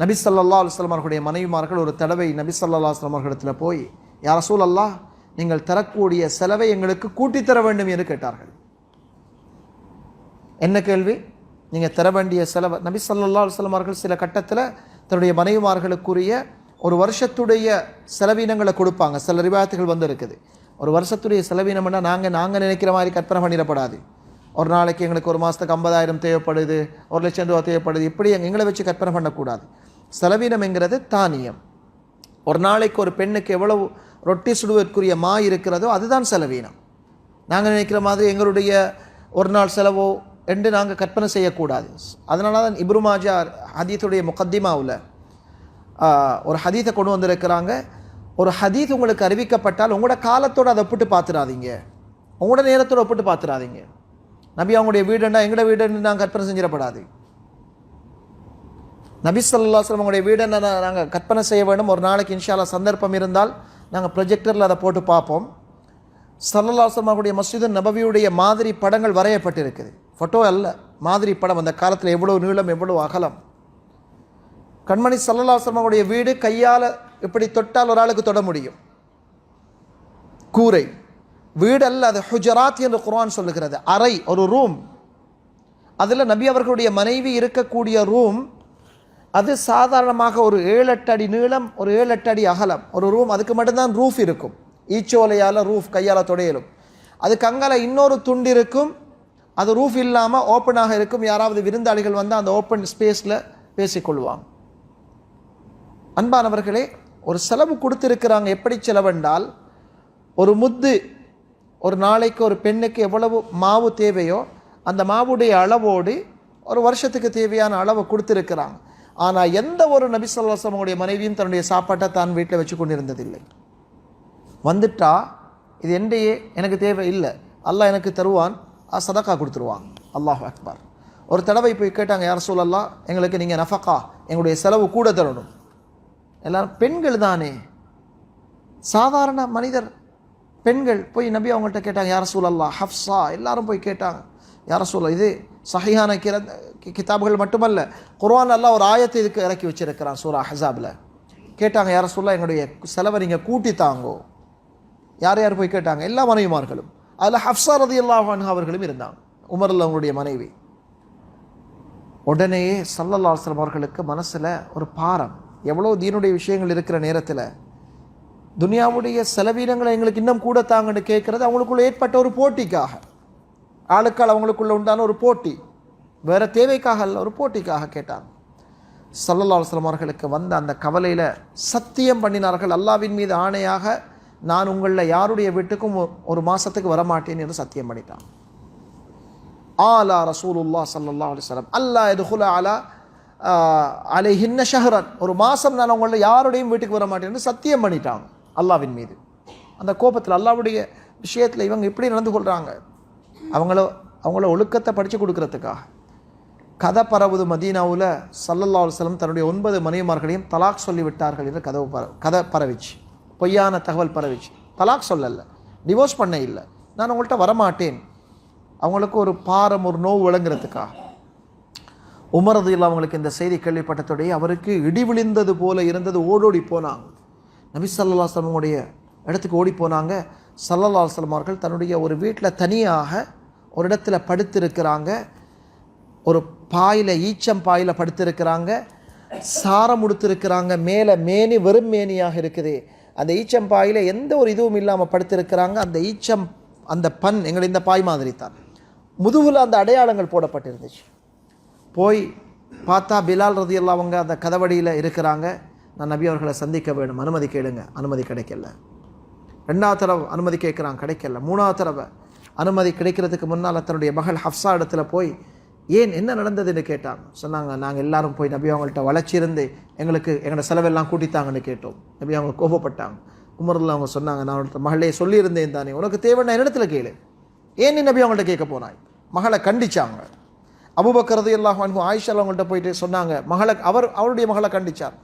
நபி ஸல்லல்லாஹு அலைஹி வஸல்லம் அவர்களுடைய மனைவிமார்கள் ஒரு தடவை நபி ஸல்லல்லாஹு அலைஹி வஸல்லம் அவர்களிடத்தில் போய், யா ரசூலல்லாஹ், நீங்கள் தரக்கூடிய செலவை எங்களுக்கு கூட்டித் தர வேண்டும் என்று கேட்டார்கள். என்ன கேள்வி? நீங்கள் தர வேண்டிய செலவு. நபி ஸல்லல்லாஹு அலைஹி வஸல்லம் அவர்கள் சில கட்டத்தில் தன்னுடைய மனைவிமார்களுக்குரிய ஒரு வருஷத்துடைய செலவினங்களை கொடுப்பாங்க. சில ரிவாயத்துகள் வந்து இருக்குது. ஒரு வருஷத்துடைய செலவினம்னா நாங்கள் நினைக்கிற மாதிரி கற்பனை பண்ணிடப்படாது. ஒரு நாளைக்கு எங்களுக்கு ஒரு மாதத்துக்கு 50,000 தேவைப்படுது, 1,00,000 ரூபா தேவைப்படுது, இப்படி எங்களை வச்சு கற்பனை பண்ணக்கூடாது. செலவினம்ங்கிறது தானியம். ஒரு நாளைக்கு ஒரு பெண்ணுக்கு எவ்வளவு ரொட்டி சுடுவதற்குரிய மா இருக்கிறதோ அதுதான் செலவீனம். நாங்கள் நினைக்கிற மாதிரி எங்களுடைய ஒரு நாள் செலவோ என்று நாங்கள் கற்பனை செய்யக்கூடாது. அதனால தான் இப்னு மாஜா ஹதீஸுடைய முகத்திமாவில் ஒரு ஹதீஸை கொண்டு வந்திருக்கிறாங்க. ஒரு ஹதீஸ் உங்களுக்கு அறிவிக்கப்பட்டால் உங்களோட காலத்தோடு அதை ஒப்பிட்டு பார்த்துடாதீங்க, உங்களோட நேரத்தோடு ஒப்பிட்டு பார்த்துடாதீங்க. நபி அவங்களுடைய வீடுன்னா எங்களோட வீடுன்னு நாங்கள் கற்பனை செஞ்சிடப்படாது. நபி ஸல்லல்லாஹு அலைஹி வஸல்லம் அவங்களுடைய வீடுன்னு நாங்கள் கற்பனை செய்ய வேண்டும். ஒரு நாளைக்கு இன்ஷா அல்லாஹ் சந்தர்ப்பம் இருந்தால் நாங்கள் ப்ரொஜெக்டரில் அதை போட்டு பார்ப்போம். ஸல்லல்லாஹு அலைஹி வஸல்லம் அவங்களுடைய மஸ்ஜிது நபவியுடைய மாதிரி படங்கள் வரையப்பட்டிருக்குது. ஃபோட்டோ அல்ல, மாதிரி படம். அந்த காலத்தில் எவ்வளோ நீளம், எவ்வளோ அகலம். கண்மணி ஸல்லல்லாஹு அலைஹி வஸல்லம் அவங்களுடைய வீடு கையால் இப்படி தொட்டால் ஒரு ஆளுக்கு தொட முடியும். கூரை வீடு அல்ல, அது ஹுஜராத் என்று குர்ஆன் சொல்லுகிறது. அறை, ஒரு ரூம். அதில் நபி அவர்களுடைய மனைவி இருக்கக்கூடிய ரூம் அது சாதாரணமாக ஒரு 7-8 அடி நீளம், ஒரு 7-8 அடி அகலம் ஒரு ரூம். அதுக்கு மட்டும்தான் ரூஃப் இருக்கும். ஈச்சோலையால் ரூஃப் கையால் தொடையலும். அதுக்கு அங்கால இன்னொரு துண்டு இருக்கும், அது ரூஃப் இல்லாமல் ஓப்பனாக இருக்கும். யாராவது விருந்தாளிகள் வந்தால் அந்த ஓப்பன் ஸ்பேஸில் பேசிக்கொள்வாங்க. அன்பானவர்களே, ஒரு செலவு கொடுத்துருக்கிறாங்க. எப்படி செலவென்றால், ஒரு முத்து ஒரு நாளைக்கு ஒரு பெண்ணுக்கு எவ்வளவு மாவு தேவையோ அந்த மாவுடைய அளவோடு ஒரு வருஷத்துக்கு தேவையான அளவை கொடுத்துருக்கிறாங்க. ஆனால் எந்த ஒரு நபி ஸல்லல்லாஹு அலைஹி வஸல்லம் மனைவியும் தன்னுடைய சாப்பாட்டை தான் வீட்டில் வச்சு கொண்டிருந்ததில்லை. வந்துட்டா இது என்னையே, எனக்கு தேவை இல்லை, அல்லாஹ் எனக்கு தருவான், சதக்கா கொடுத்துருவான். அல்லாஹு அக்பர். ஒரு தடவை போய் கேட்டாங்க, யா ரசூலல்லாஹ், எங்களுக்கு நீங்கள் நஃபகா, எங்களுடைய செலவு கூட தரணும். எல்லாரும் பெண்கள் தானே, சாதாரண மனிதர் பெண்கள். போய் நபி அவங்கள்ட்ட கேட்டாங்க, யா ரசூலல்லாஹ், ஹஃப்ஸா, எல்லாரும் போய் கேட்டாங்க, யா ரசூலல்லாஹ். இது சஹீஹான கிதாபுகள் மட்டுமல்ல, குர்ஆன் அல்லாஹ் ஒரு ஆயத்தை இதுக்கு இறக்கி வச்சிருக்கிறான் சூரா அஹ்ஸாபில். கேட்டாங்க, யா ரசூலல்லாஹ், எங்களுடைய செலவை நீங்கள் கூட்டி தாங்கோ. யார் யார் போய் கேட்டாங்க? எல்லா மனைவிமார்களும். அதில் ஹஃப்ஸா ரலியல்லாஹு அன்ஹா அவர்களும் இருந்தாங்க, உமர் அவங்களுடைய மனைவி. உடனே ஸல்லல்லாஹு அலைஹி வஸல்லம் அவர்களுக்கு மனசில் ஒரு பாரம். எவ்வளோ தீனுடைய விஷயங்கள் இருக்கிற நேரத்தில் துனியாவுடைய செலவீனங்களை எங்களுக்கு இன்னும் கூட தாங்கன்னு கேட்குறது அவங்களுக்குள்ள ஏற்பட்ட ஒரு போட்டிக்காக, ஆளுக்கால் அவங்களுக்குள்ள உண்டான ஒரு போட்டி, வேறு தேவைக்காக அல்ல, ஒரு போட்டிக்காக கேட்டாங்க. ஸல்லல்லாஹு அலைஹி வஸல்லம் அவர்களுக்கு வந்த அந்த கவலையில் சத்தியம் பண்ணினார்கள், அல்லாஹ்வின் மீது ஆணையாக நான் உங்களில் யாருடைய வீட்டுக்கும் ஒரு மாதத்துக்கு வரமாட்டேன் என்று சத்தியம் பண்ணிட்டான். ஆலா ரசூலுல்லாஹ் ஸல்லல்லாஹு அலைஹி வஸல்லம் அல்லா யதுகுல அலா அலைஹின்ன ஷஹ்ரன், ஒரு மாதம் நான் உங்களில் யாருடையும் வீட்டுக்கு வர மாட்டேன் என்று சத்தியம் பண்ணிட்டாங்க அல்லாஹ்வின் மீது. அந்த கோபத்தில் அல்லாஹ்வுடைய விஷயத்தில் இவங்க இப்படி நடந்து கொள்கிறாங்க. அவங்கள ஒழுக்கத்தை படித்து கொடுக்கறதுக்காக கதை பரவுது மதீனாவில். ஸல்லல்லாஹு அலைஹி வஸல்லம் தன்னுடைய 9 மனைவிமார்களையும் தலாக் சொல்லிவிட்டார்கள் என்று கதை பரவிச்சு, பொய்யான தகவல் பரவிச்சு. தலாக் சொல்லலை, டிவோர்ஸ் பண்ண இல்லை, நான் உங்கள்கிட்ட வரமாட்டேன். அவங்களுக்கு ஒரு பாரம், ஒரு நோவு விளங்குறதுக்காக. உமர் ரலியல்லாஹு அவங்களுக்கு இந்த செய்தி கேள்விப்பட்டதோடைய அவருக்கு இடி விழுந்தது போல இருந்தது. ஓடோடி போனாங்க, நபி ஸல்லல்லாஹு அலைஹி வஸல்லம் இடத்துக்கு ஓடி போனாங்க. ஸல்லல்லாஹு அலைஹி வஸல்லம் அவர்கள் தன்னுடைய ஒரு வீட்டில் தனியாக ஒரு இடத்துல படுத்திருக்கிறாங்க. ஒரு பாயில், ஈச்சம் பாயில் படுத்திருக்கிறாங்க. சாரம் உடுத்திருக்கிறாங்க. மேலே மேனி வெறும் மேனியாக இருக்குது. அந்த ஈச்சம் பாயில் எந்த ஒரு இதுவும் இல்லாமல் படுத்திருக்கிறாங்க. அந்த ஈச்சம், அந்த பண் எங்களை இந்த பாய் மாதிரி தான், முதுகில் அந்த அடையாளங்கள் போடப்பட்டிருந்துச்சு. போய் பார்த்தா பிலால் ரலியல்லாஹு அவங்க அந்த கதவடியில் இருக்கிறாங்க. நான் நபி அவர்களை சந்திக்க வேணும், அனுமதி கேளுங்க. அனுமதி கிடைக்கல. 2வது தடவை அனுமதி கேட்குறாங்க, கிடைக்கல. 3வது தடவை அனுமதி கிடைக்கிறதுக்கு முன்னால் தன்னுடைய மகள் ஹஃப்ஸா இடத்துல போய் ஏன் என்ன நடந்ததுன்னு கேட்டாங்க. சொன்னாங்க, நாங்கள் எல்லாரும் போய் நபி அவங்கள்ட்ட வளைச்சிருந்து எங்களோட செலவெல்லாம் கூட்டித்தாங்கன்னு கேட்டோம். நபி அவங்க கோபப்பட்டாங்க. உமர்ல அவங்க சொன்னாங்க, நான் அவள்கிட்ட மகளே சொல்லியிருந்தேன் தானே, உனக்கு தேவைன்னா என்னிடத்துல கேளு, ஏன் நீ நபி அவங்கள்ட்ட கேட்க போனாய்? மகளை கண்டிச்சாங்க. அபூபக்கர் ரலியல்லாஹு அன்ஹு ஆயிஷா அவங்கள்ட்ட போயிட்டு சொன்னாங்க, அவருடைய மகளை கண்டிச்சார்.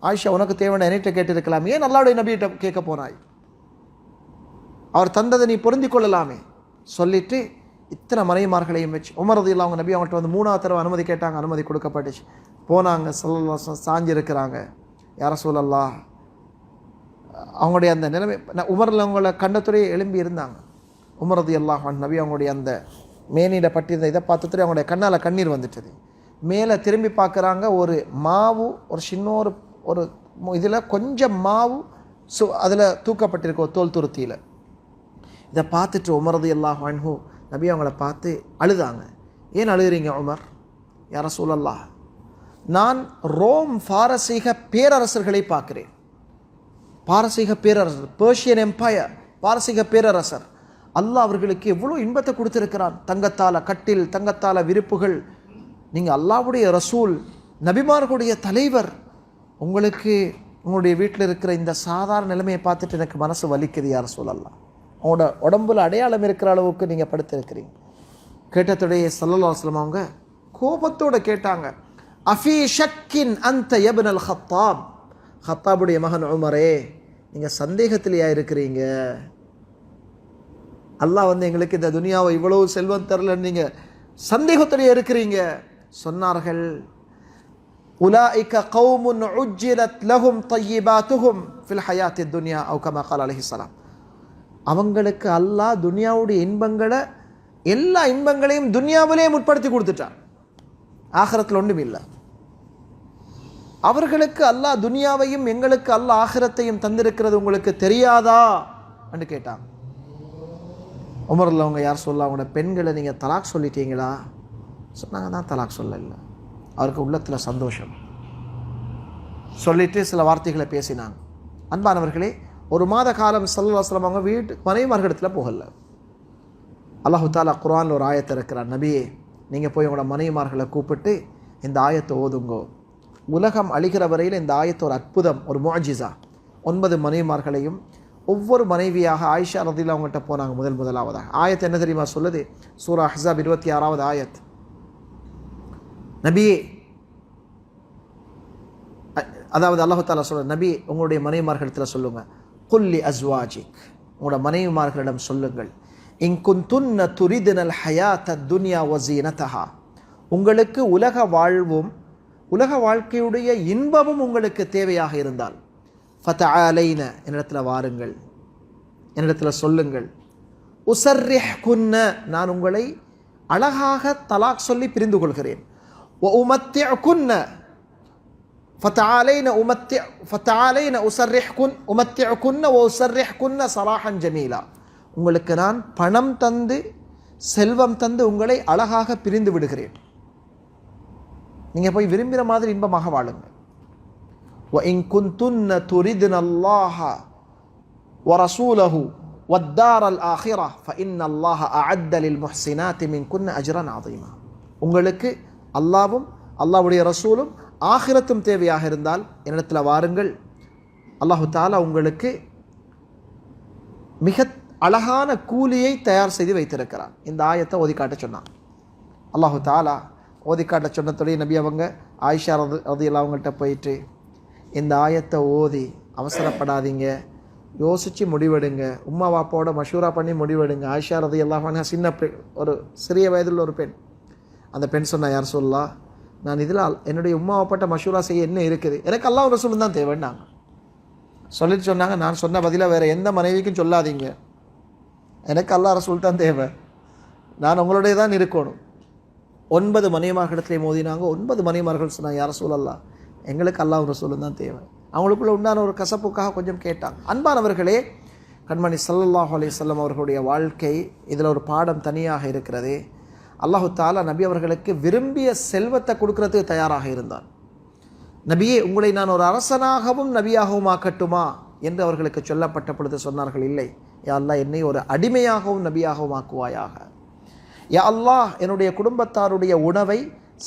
ஆயிஷா உனக்கு தேவையான என்கிட்ட கேட்டிருக்கலாம், ஏன் அல்லாஹ்வுடைய நபியிட்ட கேட்க போனாய்? அவர் தந்ததை நீ பொருந்தி கொள்ளலாமே சொல்லிட்டு இத்தனை மனைவிமார்களையும் வச்சு உமர் ரலியல்லாஹு அவங்க நபி அவங்கள்ட்ட வந்து 3ஆவது தடவை அனுமதி கேட்டாங்க. அனுமதி கொடுக்கப்பட்டுச்சு. போனாங்க. ஸல்லல்லாஹு அலைஹி வஸல்லம் சாஞ்சிருக்கிறாங்க. யா ரசூலல்லாஹ் அவங்களுடைய அந்த நிலைமை உமரில் அவங்கள கண்டத்துறையை எழும்பி இருந்தாங்க. உமர் ரலியல்லாஹு அன்ஹு நபி அவங்களுடைய அந்த மேனியில் பட்டிருந்த இதை பார்த்துட்டு அவங்களுடைய கண்ணால் கண்ணீர் வந்துட்டது. மேலே திரும்பி பார்க்குறாங்க. ஒரு மாவு ஒரு சின்ன ஒரு இதில் கொஞ்சம் மாவு அதில் தூக்கப்பட்டிருக்க ஒரு தோல் துருத்தியில். இதை பார்த்துட்டு உமர் ரலியல்லாஹு அன்ஹு நபி அவங்கள பார்த்து அழுதாங்க. ஏன் அழுகிறீங்க உமர்? யா ரசூலல்லாஹ், நான் ரோம் பாரசீக பேரரசர்களை பார்க்கிறேன். பாரசீக பேரரசர், பெர்ஷியன் எம்பையர், பாரசீக பேரரசர். அல்லாஹ் அவர்களுக்கு எவ்வளோ இன்பத்தை கொடுத்துருக்கிறான். தங்கத்தால் கட்டில், தங்கத்தால் விருப்புகள். நீங்கள் அல்லாஹ்வுடைய ரசூல், நபிமார்களுடைய தலைவர். உங்களுக்கு உங்களுடைய வீட்டில் இருக்கிற இந்த சாதாரண நிலைமையை பார்த்துட்டு எனக்கு மனசு வலிக்குது யா ரசூலல்லாஹ். உங்களோட உடம்புல அடையாளம் இருக்கிற அளவுக்கு நீங்கள் படுத்திருக்கிறீங்க. கேட்டதுடைய ஸல்லல்லாஹு அலைஹி வஸல்லம் அவங்க கோபத்தோடு கேட்டாங்க, அஃபீ ஷக்கின் அன்த யப்னல் ஹத்தாப், ஹத்தாபுடைய மகன் உமரே, நீங்கள் சந்தேகத்திலேயா இருக்கிறீங்க? அல்லாஹ் வந்து எங்களுக்கு இந்த துனியாவை இவ்வளவு செல்வம் தரலன்னு நீங்கள் சந்தேகத்திலேயே இருக்கிறீங்க. சொன்னார்கள், உலாயிக கௌமுன் உஜ்ஜிலத் லஹும் தய்யிபாத்துஹும் ஃபில் ஹயாத்தி துன்யா அவ் கமா கால அலைஹிஸ்ஸலாம். அவங்களுக்கு அல்லாஹ் துனியாவுடைய இன்பங்களை, எல்லா இன்பங்களையும் துனியாவிலே முற்படுத்தி கொடுத்துட்டான். ஆகிரத்தில் ஒன்றும் இல்லை. அவர்களுக்கு அல்லாஹ் துனியாவையும் எங்களுக்கு அல்லாஹ் ஆகிரத்தையும் தந்திருக்கிறது உங்களுக்கு தெரியாதா என்று கேட்டாங்க. உமரில் அவங்க யார் சொல்ல, அவங்களோட பெண்களை நீங்கள் தலாக் சொல்லிட்டீங்களா? சொன்னாங்க, நான் தலாக் சொல்லலை. அவருக்கு உள்ளத்தில் சந்தோஷம். சொல்லிட்டு சில வார்த்தைகளை பேசினாங்க. அன்பானவர்களே, ஒரு மாத காலம் ஸல்லல்லாஹு அலைஹி வஸல்லம் அவங்க வீட்டு மனைவிமார்களிடத்தில் போகல. அல்லாஹு தாலா குர்ஆனில் ஒரு ஆயத்தை இருக்கிறார், நபியே நீங்கள் போய் உங்களோட மனைவிமார்களை கூப்பிட்டு இந்த ஆயத்தை ஓதுங்கோ. உலகம் அழிகிற வரையில் இந்த ஆயத்து ஒரு அற்புதம், ஒரு முஅஜிஸா. 9 மனைவிமார்களையும் ஒவ்வொரு மனைவியாக ஆயிஷா ரலியல்லாஹு அவங்கள்ட்ட போனாங்க. முதலாவதாக ஆயத்து என்ன தெரியுமா சொல்லுது? சூரா அஹ்ஸாப் 26வது ஆயத். நபியே, அதாவது அல்லாஹு தாலா சொல்ற, நபி உங்களுடைய மனைவிமார்களிடத்தில் சொல்லுங்க, குல்லி அஸ்வாஜிக், உங்களோட மனைவிமார்களிடம் சொல்லுங்கள், இன் குன்துன்ன துரிதுனல் ஹயாத்தத் துன்யா வஸீனதஹா, உங்களுக்கு உலக வாழ்வும் உலக வாழ்க்கையுடைய இன்பமும் உங்களுக்கு தேவையாக இருந்தால், ஃபதஆலைன, என்னிடத்தில் வாருங்கள், என்னிடத்தில் சொல்லுங்கள், உஸர்ரிஹ்குன்ன, நான் உங்களை அழகாக தலாக் சொல்லி பிரிந்து கொள்கிறேன், வ உமத்திஉகுன்ன, ஃபதஆலைன உமத்திஉகுன்ன வ உஸர்ரிஹ்குன்ன ஸராஹன் ஜமீலா, உங்களுக்கு நான் பணம் தந்து செல்வம் தந்து உங்களை அழகாக பிரிந்து விடுகிறேன். நீங்கள் போய் விரும்புகிற மாதிரி இன்பமாக வாழுங்க. وَإِن كُنتُنَّ تُرِدْنَ اللَّهَ وَرَسُولَهُ وَالدَّارَ الْآخِرَةَ فَإِنَّ اللَّهَ أَعَدَّ لِلْمُحْسِنَاتِ مِنْكُنَّ أَجْرًا عَظِيمًا. உங்களுக்கு அல்லாஹ்வும் அல்லாஹ்வுடைய ரசூலும் ஆகிரத்தும் தேவையாக இருந்தால் என்னிடத்தில் வாருங்கள். அல்லாஹு தாலா உங்களுக்கு மிக அழகான கூலியை தயார் செய்து வைத்திருக்கிறார். இந்த ஆயத்தை ஓதிக்காட்ட சொன்னான். அல்லாஹு தாலா ஓதிக்காட்ட சொன்னதோடைய நபி அவங்க ஆயிஷா ரலியல்லாஹு அவங்கள்ட்ட போயிட்டு, இந்த ஆயத்தை ஓதி அவசரப்படாதீங்க, யோசித்து முடிவெடுங்க, உம்மா வாப்பாவோட மஷூரா பண்ணி முடிவெடுங்க. ஆயிஷா ரலியல்லாஹு அன்ஹா சின்ன ஒரு சிறிய வயதில் ஒரு பெண். அந்த பெண் சொன்னா, யார் சொல்லா, நான் இதில் என்னுடைய உம்மா வாப்பாட்ட மஷூரா செய்ய என்ன இருக்குது, எனக்கு அல்லாஹ் ரசூலும் தான் தேவைன்னாங்க. சொல்லிட்டு சொன்னாங்க, நான் சொன்ன பதிலாக வேறு எந்த மனைவிக்கும் சொல்லாதீங்க, எனக்கு அல்லாஹ் ரசூல் தான் தேவை, நான் உங்களுடைய தான் இருக்கணும். 9 மனைவிமார்களிடத்திலே மோதினாங்க. 9 மனைவிமார்கள் சொன்னாங்க, யார் ரசூலல்லாஹ், எங்களுக்கு அல்லாஹ் ரசூலும் தான் தேவை. அவங்களுக்குள்ள உண்டான ஒரு கசப்புக்காக கொஞ்சம் கேட்டாங்க. அன்பானவர்களே, கண்மணி ஸல்லல்லாஹு அலைஹி வஸல்லம் அவர்களுடைய வாழ்க்கை இதில் ஒரு பாடம் தனியாக இருக்கிறது. அல்லாஹு தாலா நபி அவர்களுக்கு விரும்பிய செல்வத்தை கொடுக்கறதுக்கு தயாராக இருந்தான். நபியே, உங்களை நான் ஒரு அரசனாகவும் நபியாகவும் ஆக்கட்டுமா என்று அவர்களுக்கு சொல்லப்பட்ட பொழுது சொன்னார்கள், இல்லை யா அல்லாஹ், என்னை ஒரு அடிமையாகவும் நபியாகவும் ஆக்குவாயாக. யா அல்லாஹ், என்னுடைய குடும்பத்தாருடைய உணவை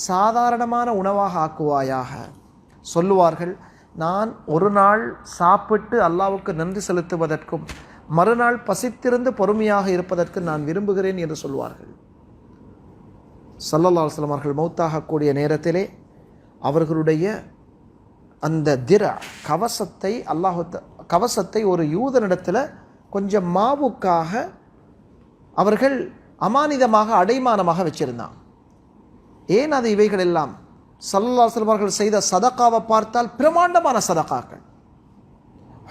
சாதாரணமான உணவாக ஆக்குவாயாக. சொல்லுவார்கள், நான் ஒரு நாள் சாப்பிட்டு அல்லாஹ்வுக்கு நன்றி செலுத்துவதற்கும் மறுநாள் பசித்திருந்து பொறுமையாக இருப்பதற்கு நான் விரும்புகிறேன் என்று சொல்வார்கள். ஸல்லல்லாஹு அலைஹி வஸல்லம் அவர்கள் மௌத்தாகக்கூடிய நேரத்திலே அவர்களுடைய அந்த கவசத்தை ஒரு யூதனிடத்தில் கொஞ்சம் மாவுக்காக அவர்கள் அமானிதமாக அடைமானமாக வச்சிருந்தாங்க. ஏன் அது இவைகள் எல்லாம்? ஸல்லல்லாஹு அலைஹி வஸல்லம் அவர்கள் செய்த சதகாவை பார்த்தால் பிரமாண்டமான சதகாக்கள்.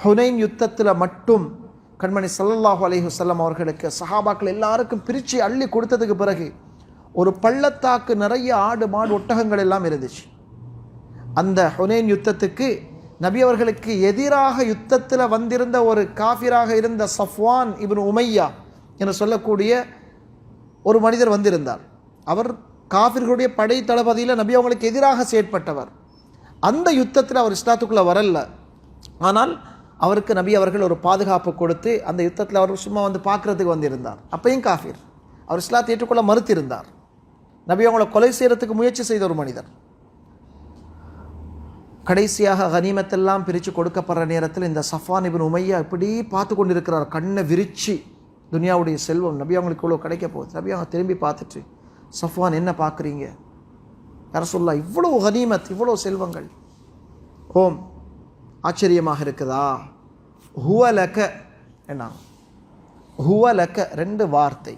ஹுனைன் யுத்தத்தில் மட்டும் கண்மணி ஸல்லல்லாஹு அலைஹி வஸல்லம் அவர்களுக்கு சஹாபாக்கள் எல்லாருக்கும் பிரித்து அள்ளி கொடுத்ததுக்கு பிறகு ஒரு பள்ளத்தாக்கு நிறைய ஆடு மாடு ஒட்டகங்கள் எல்லாம் இருந்துச்சு. அந்த ஹுனைன் யுத்தத்துக்கு நபி அவர்களுக்கு எதிராக யுத்தத்தில் வந்திருந்த ஒரு காஃபிராக இருந்த சஃப்வான் இப்னு உமையா என்று சொல்லக்கூடிய ஒரு மனிதர் வந்திருந்தார். அவர் காஃபிர்களுடைய படை தளபதியில் நபி அவங்களுக்கு எதிராக செயற்பட்டவர். அந்த யுத்தத்தில் அவர் இஸ்லாத்துக்குள்ளே வரல. ஆனால் அவருக்கு நபி அவர்கள் ஒரு பாதுகாப்பு கொடுத்து அந்த யுத்தத்தில் அவர் சும்மா வந்து பார்க்குறதுக்கு வந்திருந்தார். அப்பையும் காஃபிர், அவர் இஸ்லாத்தை ஏற்றுக்கொள்ள மறுத்திருந்தார். நபி அவங்களை கொலை செய்கிறதுக்கு முயற்சி செய்த ஒரு மனிதர். கடைசியாக கனிமத்தெல்லாம் பிரித்து கொடுக்கப்படுற நேரத்தில் இந்த சஃப்வான் இப்னு உமையா இப்படி பார்த்து கொண்டிருக்கிறார், கண்ணை விரிச்சு. துனியாவுடைய செல்வம் நபி அவங்களுக்கு இவ்வளோ கிடைக்க போகுது. நபி அவங்க திரும்பி பார்த்துட்டு, சஃப்வான் என்ன பார்க்குறீங்க யா ரசூலுல்லாஹ், இவ்வளோ கனிமத், இவ்வளோ செல்வங்கள், ஓம் ஆச்சரியமாக இருக்குதா? ஹுவலக என்ன, ஹுவலக 2 வார்த்தை,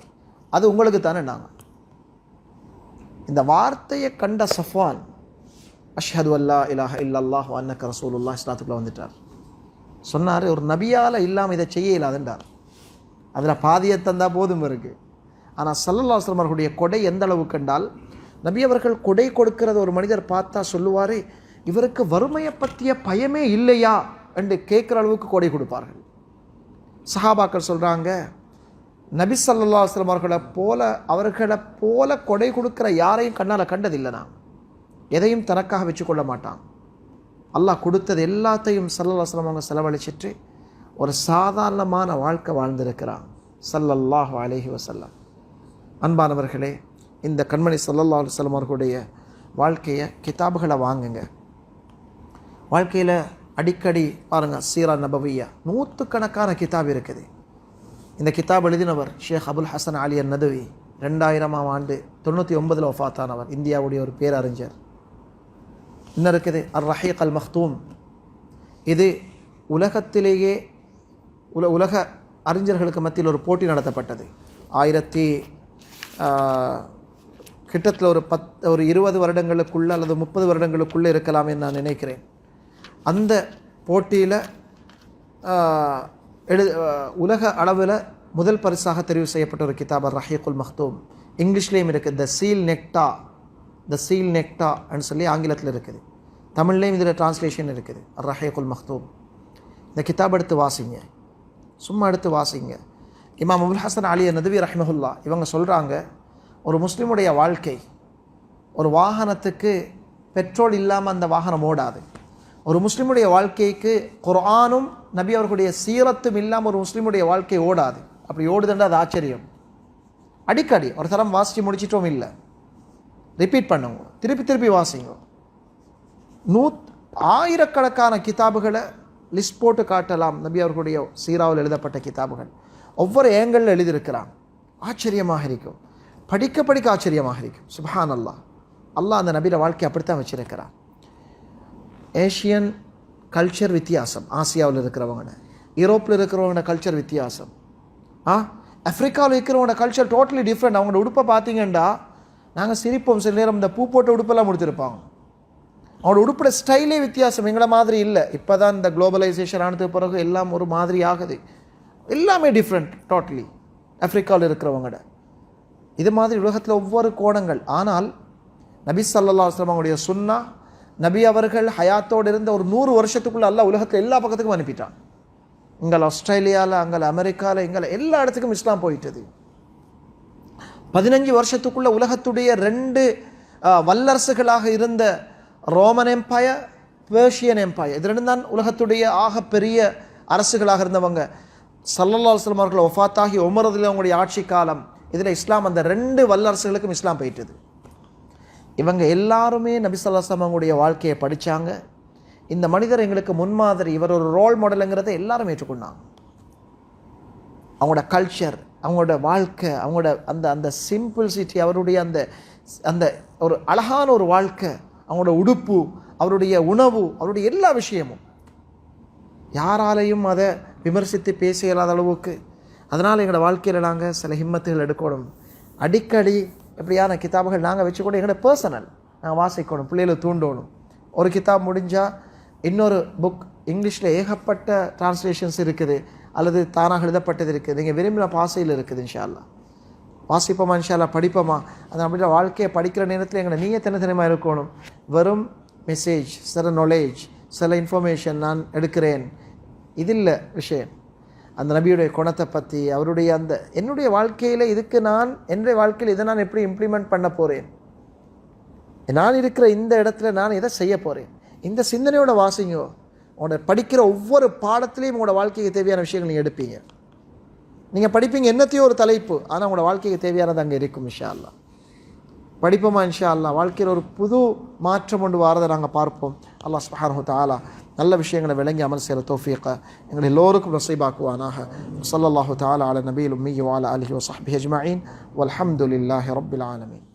அது உங்களுக்கு தானே. நாங்கள் இந்த வார்த்தையை கண்ட சஃப்வான் அஷ்ஹது அல்லா இலாஹ இல்லல்லாஹு வ அன்னக ரசூலுல்லாஹ் இஸ்லாத்துக்குள்ள வந்துட்டார். சொன்னார், ஒரு நபியால் இல்லாமல் இதை செய்ய இல்லாதுன்றார். அதில் பாதியை தந்தால் போதும் இருக்குது. ஆனால் ஸல்லல்லாஹு அலைஹி வஸல்லம் அவர்களுடைய கொடை எந்த அளவு கண்டால், நபி அவர்கள் கொடை கொடுக்கிறத ஒரு மனிதர் பார்த்தா சொல்லுவார், இவருக்கு வறுமையை பற்றிய பயமே இல்லையா என்று கேட்குற அளவுக்கு கொடை கொடுப்பார்கள். சஹாபாக்கள் சொல்கிறாங்க, நபி ஸல்லல்லாஹு அலைஹி வஸல்லம் அவர்களை போல கொடை கொடுக்குற யாரையும் கண்ணால் கண்டதில்லை. நான் எதையும் தனக்காக வச்சுக்கொள்ள மாட்டான். அல்லாஹ் கொடுத்தது எல்லாத்தையும் ஸல்லல்லாஹு அலைஹி வஸல்லம் அவங்க செலவழிச்சிட்டு ஒரு சாதாரணமான வாழ்க்கை வாழ்ந்திருக்கிறான் ஸல்லல்லாஹு அலைஹி வஸல்லம். அன்பானவர்களே, இந்த கண்மணி ஸல்லல்லாஹு அலைஹி வஸல்லம் அவர்களுடைய வாழ்க்கையை கிதாபுகளை வாங்குங்க. வாழ்க்கையில் அடிக்கடி பாருங்கள், சீரா நபவியா நூற்றுக்கணக்கான கிதாப் இருக்குது. இந்த கிதாப் எழுதினவர் ஷேக் அபுல் ஹசன் அலி நதுவி, 2000ஆம் ஆண்டு 99 வஃபாத்தானவர், இந்தியாவுடைய ஒரு பேரறிஞர். இன்னும் இருக்குது அர் ரஹீக் அல் மக்தூம். இது உலகத்திலேயே உலக அறிஞர்களுக்கு மத்தியில் ஒரு போட்டி நடத்தப்பட்டது. கிட்டத்தில் ஒரு 20 வருடங்களுக்குள்ளே அல்லது 30 வருடங்களுக்குள்ளே இருக்கலாம் என்று நான் நினைக்கிறேன். அந்த போட்டியில் உலக அளவில் முதல் பரிசாக தெரிவு செய்யப்பட்ட ஒரு கிதாப் அர் ரஹீக்குல் மக்தூம். இங்கிலீஷ்லேயும் இருக்குது, த சீல் நெக்டா அப்படின்னு சொல்லி ஆங்கிலத்தில் இருக்குது. தமிழ்லேயும் இதில் டிரான்ஸ்லேஷன் இருக்குது, அர் ரஹீக்குல் மக்தூம். இந்த கிதாப் எடுத்து வாசிங்க, சும்மா எடுத்து வாசிங்க. இமாம் அபுல் ஹசன் அலி நதுவி ரஹ்மஹுல்லா இவங்க சொல்கிறாங்க, ஒரு முஸ்லீமுடைய வாழ்க்கை, ஒரு வாகனத்துக்கு பெட்ரோல் இல்லாமல் அந்த வாகனம் ஓடாது. ஒரு முஸ்லீமுடைய வாழ்க்கைக்கு குர்ஆனும் நபி அவர்களுடைய சீரத்தும் இல்லாமல் ஒரு முஸ்லீமுடைய வாழ்க்கை ஓடாது. அப்படி ஓடுதுன்ற அது ஆச்சரியம். அடிக்கடி ஒரு தரம் வாசித்து முடிச்சிட்டோம் இல்லை, ரிப்பீட் பண்ணுங்க, திருப்பி வாசிங்க. ஆயிரக்கணக்கான கிதாபுகளை லிஸ்ட் போட்டு காட்டலாம். நபி அவர்களுடைய சீராவில் எழுதப்பட்ட கிதாபுகள் ஒவ்வொரு ஏங்கலில் எழுதியிருக்கிறான். ஆச்சரியமாக இருக்கும், படிக்க ஆச்சரியமாக இருக்கும். சுப்ஹான் அல்லாஹ், அல்லாஹ் அந்த நபியோட வாழ்க்கை அப்படித்தான் வச்சிருக்கிறான். ஏஷியன் கல்ச்சர் வித்தியாசம், ஆசியாவில் இருக்கிறவங்க, யூரோப்பில் இருக்கிறவங்களோட கல்ச்சர் வித்தியாசம், ஆஃப்ரிக்காவில் இருக்கிறவங்களோட கல்ச்சர் டோட்டலி டிஃப்ரெண்ட். அவங்களோட உடுப்பை பார்த்தீங்கன்னா நாங்கள் சிரிப்போம். சில நேரம் இந்த பூ போட்ட உடுப்பெல்லாம் முடித்திருப்பாங்க. அவங்களோட உடுப்போட ஸ்டைலே வித்தியாசம், எங்களை மாதிரி இல்லை. இப்போ தான் இந்த குளோபலைசேஷன் ஆனதுக்கு பிறகு எல்லாம் ஒரு மாதிரி ஆகுது, எல்லாமே டிஃப்ரெண்ட் டோட்டலி ஆஃப்ரிக்காவில் இருக்கிறவங்களோட. இது மாதிரி உலகத்தில் ஒவ்வொரு கோணங்கள். ஆனால் நபி ஸல்லல்லாஹு அலைஹி வஸல்லம் அவங்களுடைய சுன்னா, நபி அவர்கள் ஹயாத்தோடு இருந்த ஒரு 100 வருஷத்துக்குள்ளே அல்லாஹ் உலகத்தில் எல்லா பக்கத்துக்கும் அனுப்பிட்டான். இங்கே ஆஸ்திரேலியாவில், அங்கே அமெரிக்காவில், இங்கே எல்லா இடத்துக்கும் இஸ்லாம் போயிட்டது. 15 வருஷத்துக்குள்ளே உலகத்துடைய 2 வல்லரசுகளாக இருந்த ரோமன் எம்பையர், பேர்ஷியன் எம்பையர், இது 2 தான் உலகத்துடைய ஆக பெரிய அரசுகளாக இருந்தவங்க. ஸல்லல்லாஹு அலைஹி வஸல்லம் அவர்கள் வஃபாத்தாகி உமர் ரலியல்லாஹு அவங்களுடைய ஆட்சி காலம், இதில் இஸ்லாம் அந்த 2 வல்லரசுகளுக்கும் இஸ்லாம் போயிட்டது. இவங்க எல்லாருமே நபி ஸல்லல்லாஹு அலைஹி வஸல்லம் அவங்களுடைய வாழ்க்கையை படித்தாங்க. இந்த மனிதர் எங்களுக்கு முன்மாதிரி, இவர் ஒரு ரோல் மாடலுங்கிறத எல்லாரும் ஏற்றுக்கொண்டாங்க. அவங்களோட கல்ச்சர், அவங்களோட வாழ்க்கை, அவங்களோட அந்த அந்த சிம்பிள்சிட்டி, அவருடைய அந்த அந்த ஒரு அழகான ஒரு வாழ்க்கை, அவங்களோட உடுப்பு, அவருடைய உணவு, அவருடைய எல்லா விஷயமும் யாராலையும் அதை விமர்சித்து பேச இயலாத அளவுக்கு. அதனால் எங்களோட வாழ்க்கையில் நாங்கள் சில ஹிம்மத்துகள் எடுக்கணும். அடிக்கடி எப்படியான கிதாபுகள் நாங்கள் வச்சுக்கொண்டு எங்களோட பர்சனல் நாங்கள் வாசிக்கணும், பிள்ளைகளை தூண்டணும். ஒரு கிதாப் முடிஞ்சால் இன்னொரு புக் இங்கிலீஷில் ஏகப்பட்ட டிரான்ஸ்லேஷன்ஸ் இருக்குது, அல்லது தானாக எழுதப்பட்டது இருக்குது, நீங்கள் விரும்பின பாசையில் இருக்குது. இன்ஷா அல்லாஹ் வாசிப்போமா, இன்ஷா அல்லாஹ் படிப்போமா. அது அப்படின்ற வாழ்க்கையை படிக்கிற நேரத்தில் எங்களை நீங்கள் தனித்தனிமாக இருக்கணும். வெறும் மெசேஜ், சில நாலேஜ், சில இன்ஃபர்மேஷன் நான் எடுக்கிறேன், இது இல்லை விஷயம். அந்த நபியுடைய குணத்தை பற்றி, அவருடைய அந்த என்னுடைய வாழ்க்கையில் இதுக்கு நான் என்னுடைய வாழ்க்கையில் இதை நான் எப்படி இம்ப்ளிமெண்ட் பண்ண போகிறேன், நான் இருக்கிற இந்த இடத்துல நான் இதை செய்ய போகிறேன், இந்த சிந்தனையோட வாசிங்கோ. உங்களோட படிக்கிற ஒவ்வொரு பாடத்துலேயும் உங்களோட வாழ்க்கைக்கு தேவையான விஷயங்கள் நீங்கள் எடுப்பீங்க. நீங்கள் படிப்பீங்க என்னத்தையும் ஒரு தலைப்பு, ஆனால் உங்களோட வாழ்க்கைக்கு தேவையானது அங்கே இருக்கும். இன்ஷா அல்லாஹ் படிப்போமா, இன்ஷா அல்லாஹ் வாழ்க்கையில் ஒரு புது மாற்றம் கொண்டு வரதை நாங்கள் பார்ப்போம். அல்லாஹ் சுப்ஹானஹு வ தஆலா நல்ல விஷயங்களை விளங்கி அமல் செய்கிற தௌஃபீக எங்கள் எல்லோருக்கும் நஸீபாக்குவானாக. ஸல்லல்லாஹு தஆலா அலா நபியில் உம்மி வ அலா ஆலிஹி வ ஸஹ்பிஹி அஜ்மஈன் வல்ஹம்துலில்லாஹி ரப்பில் ஆலமீன்.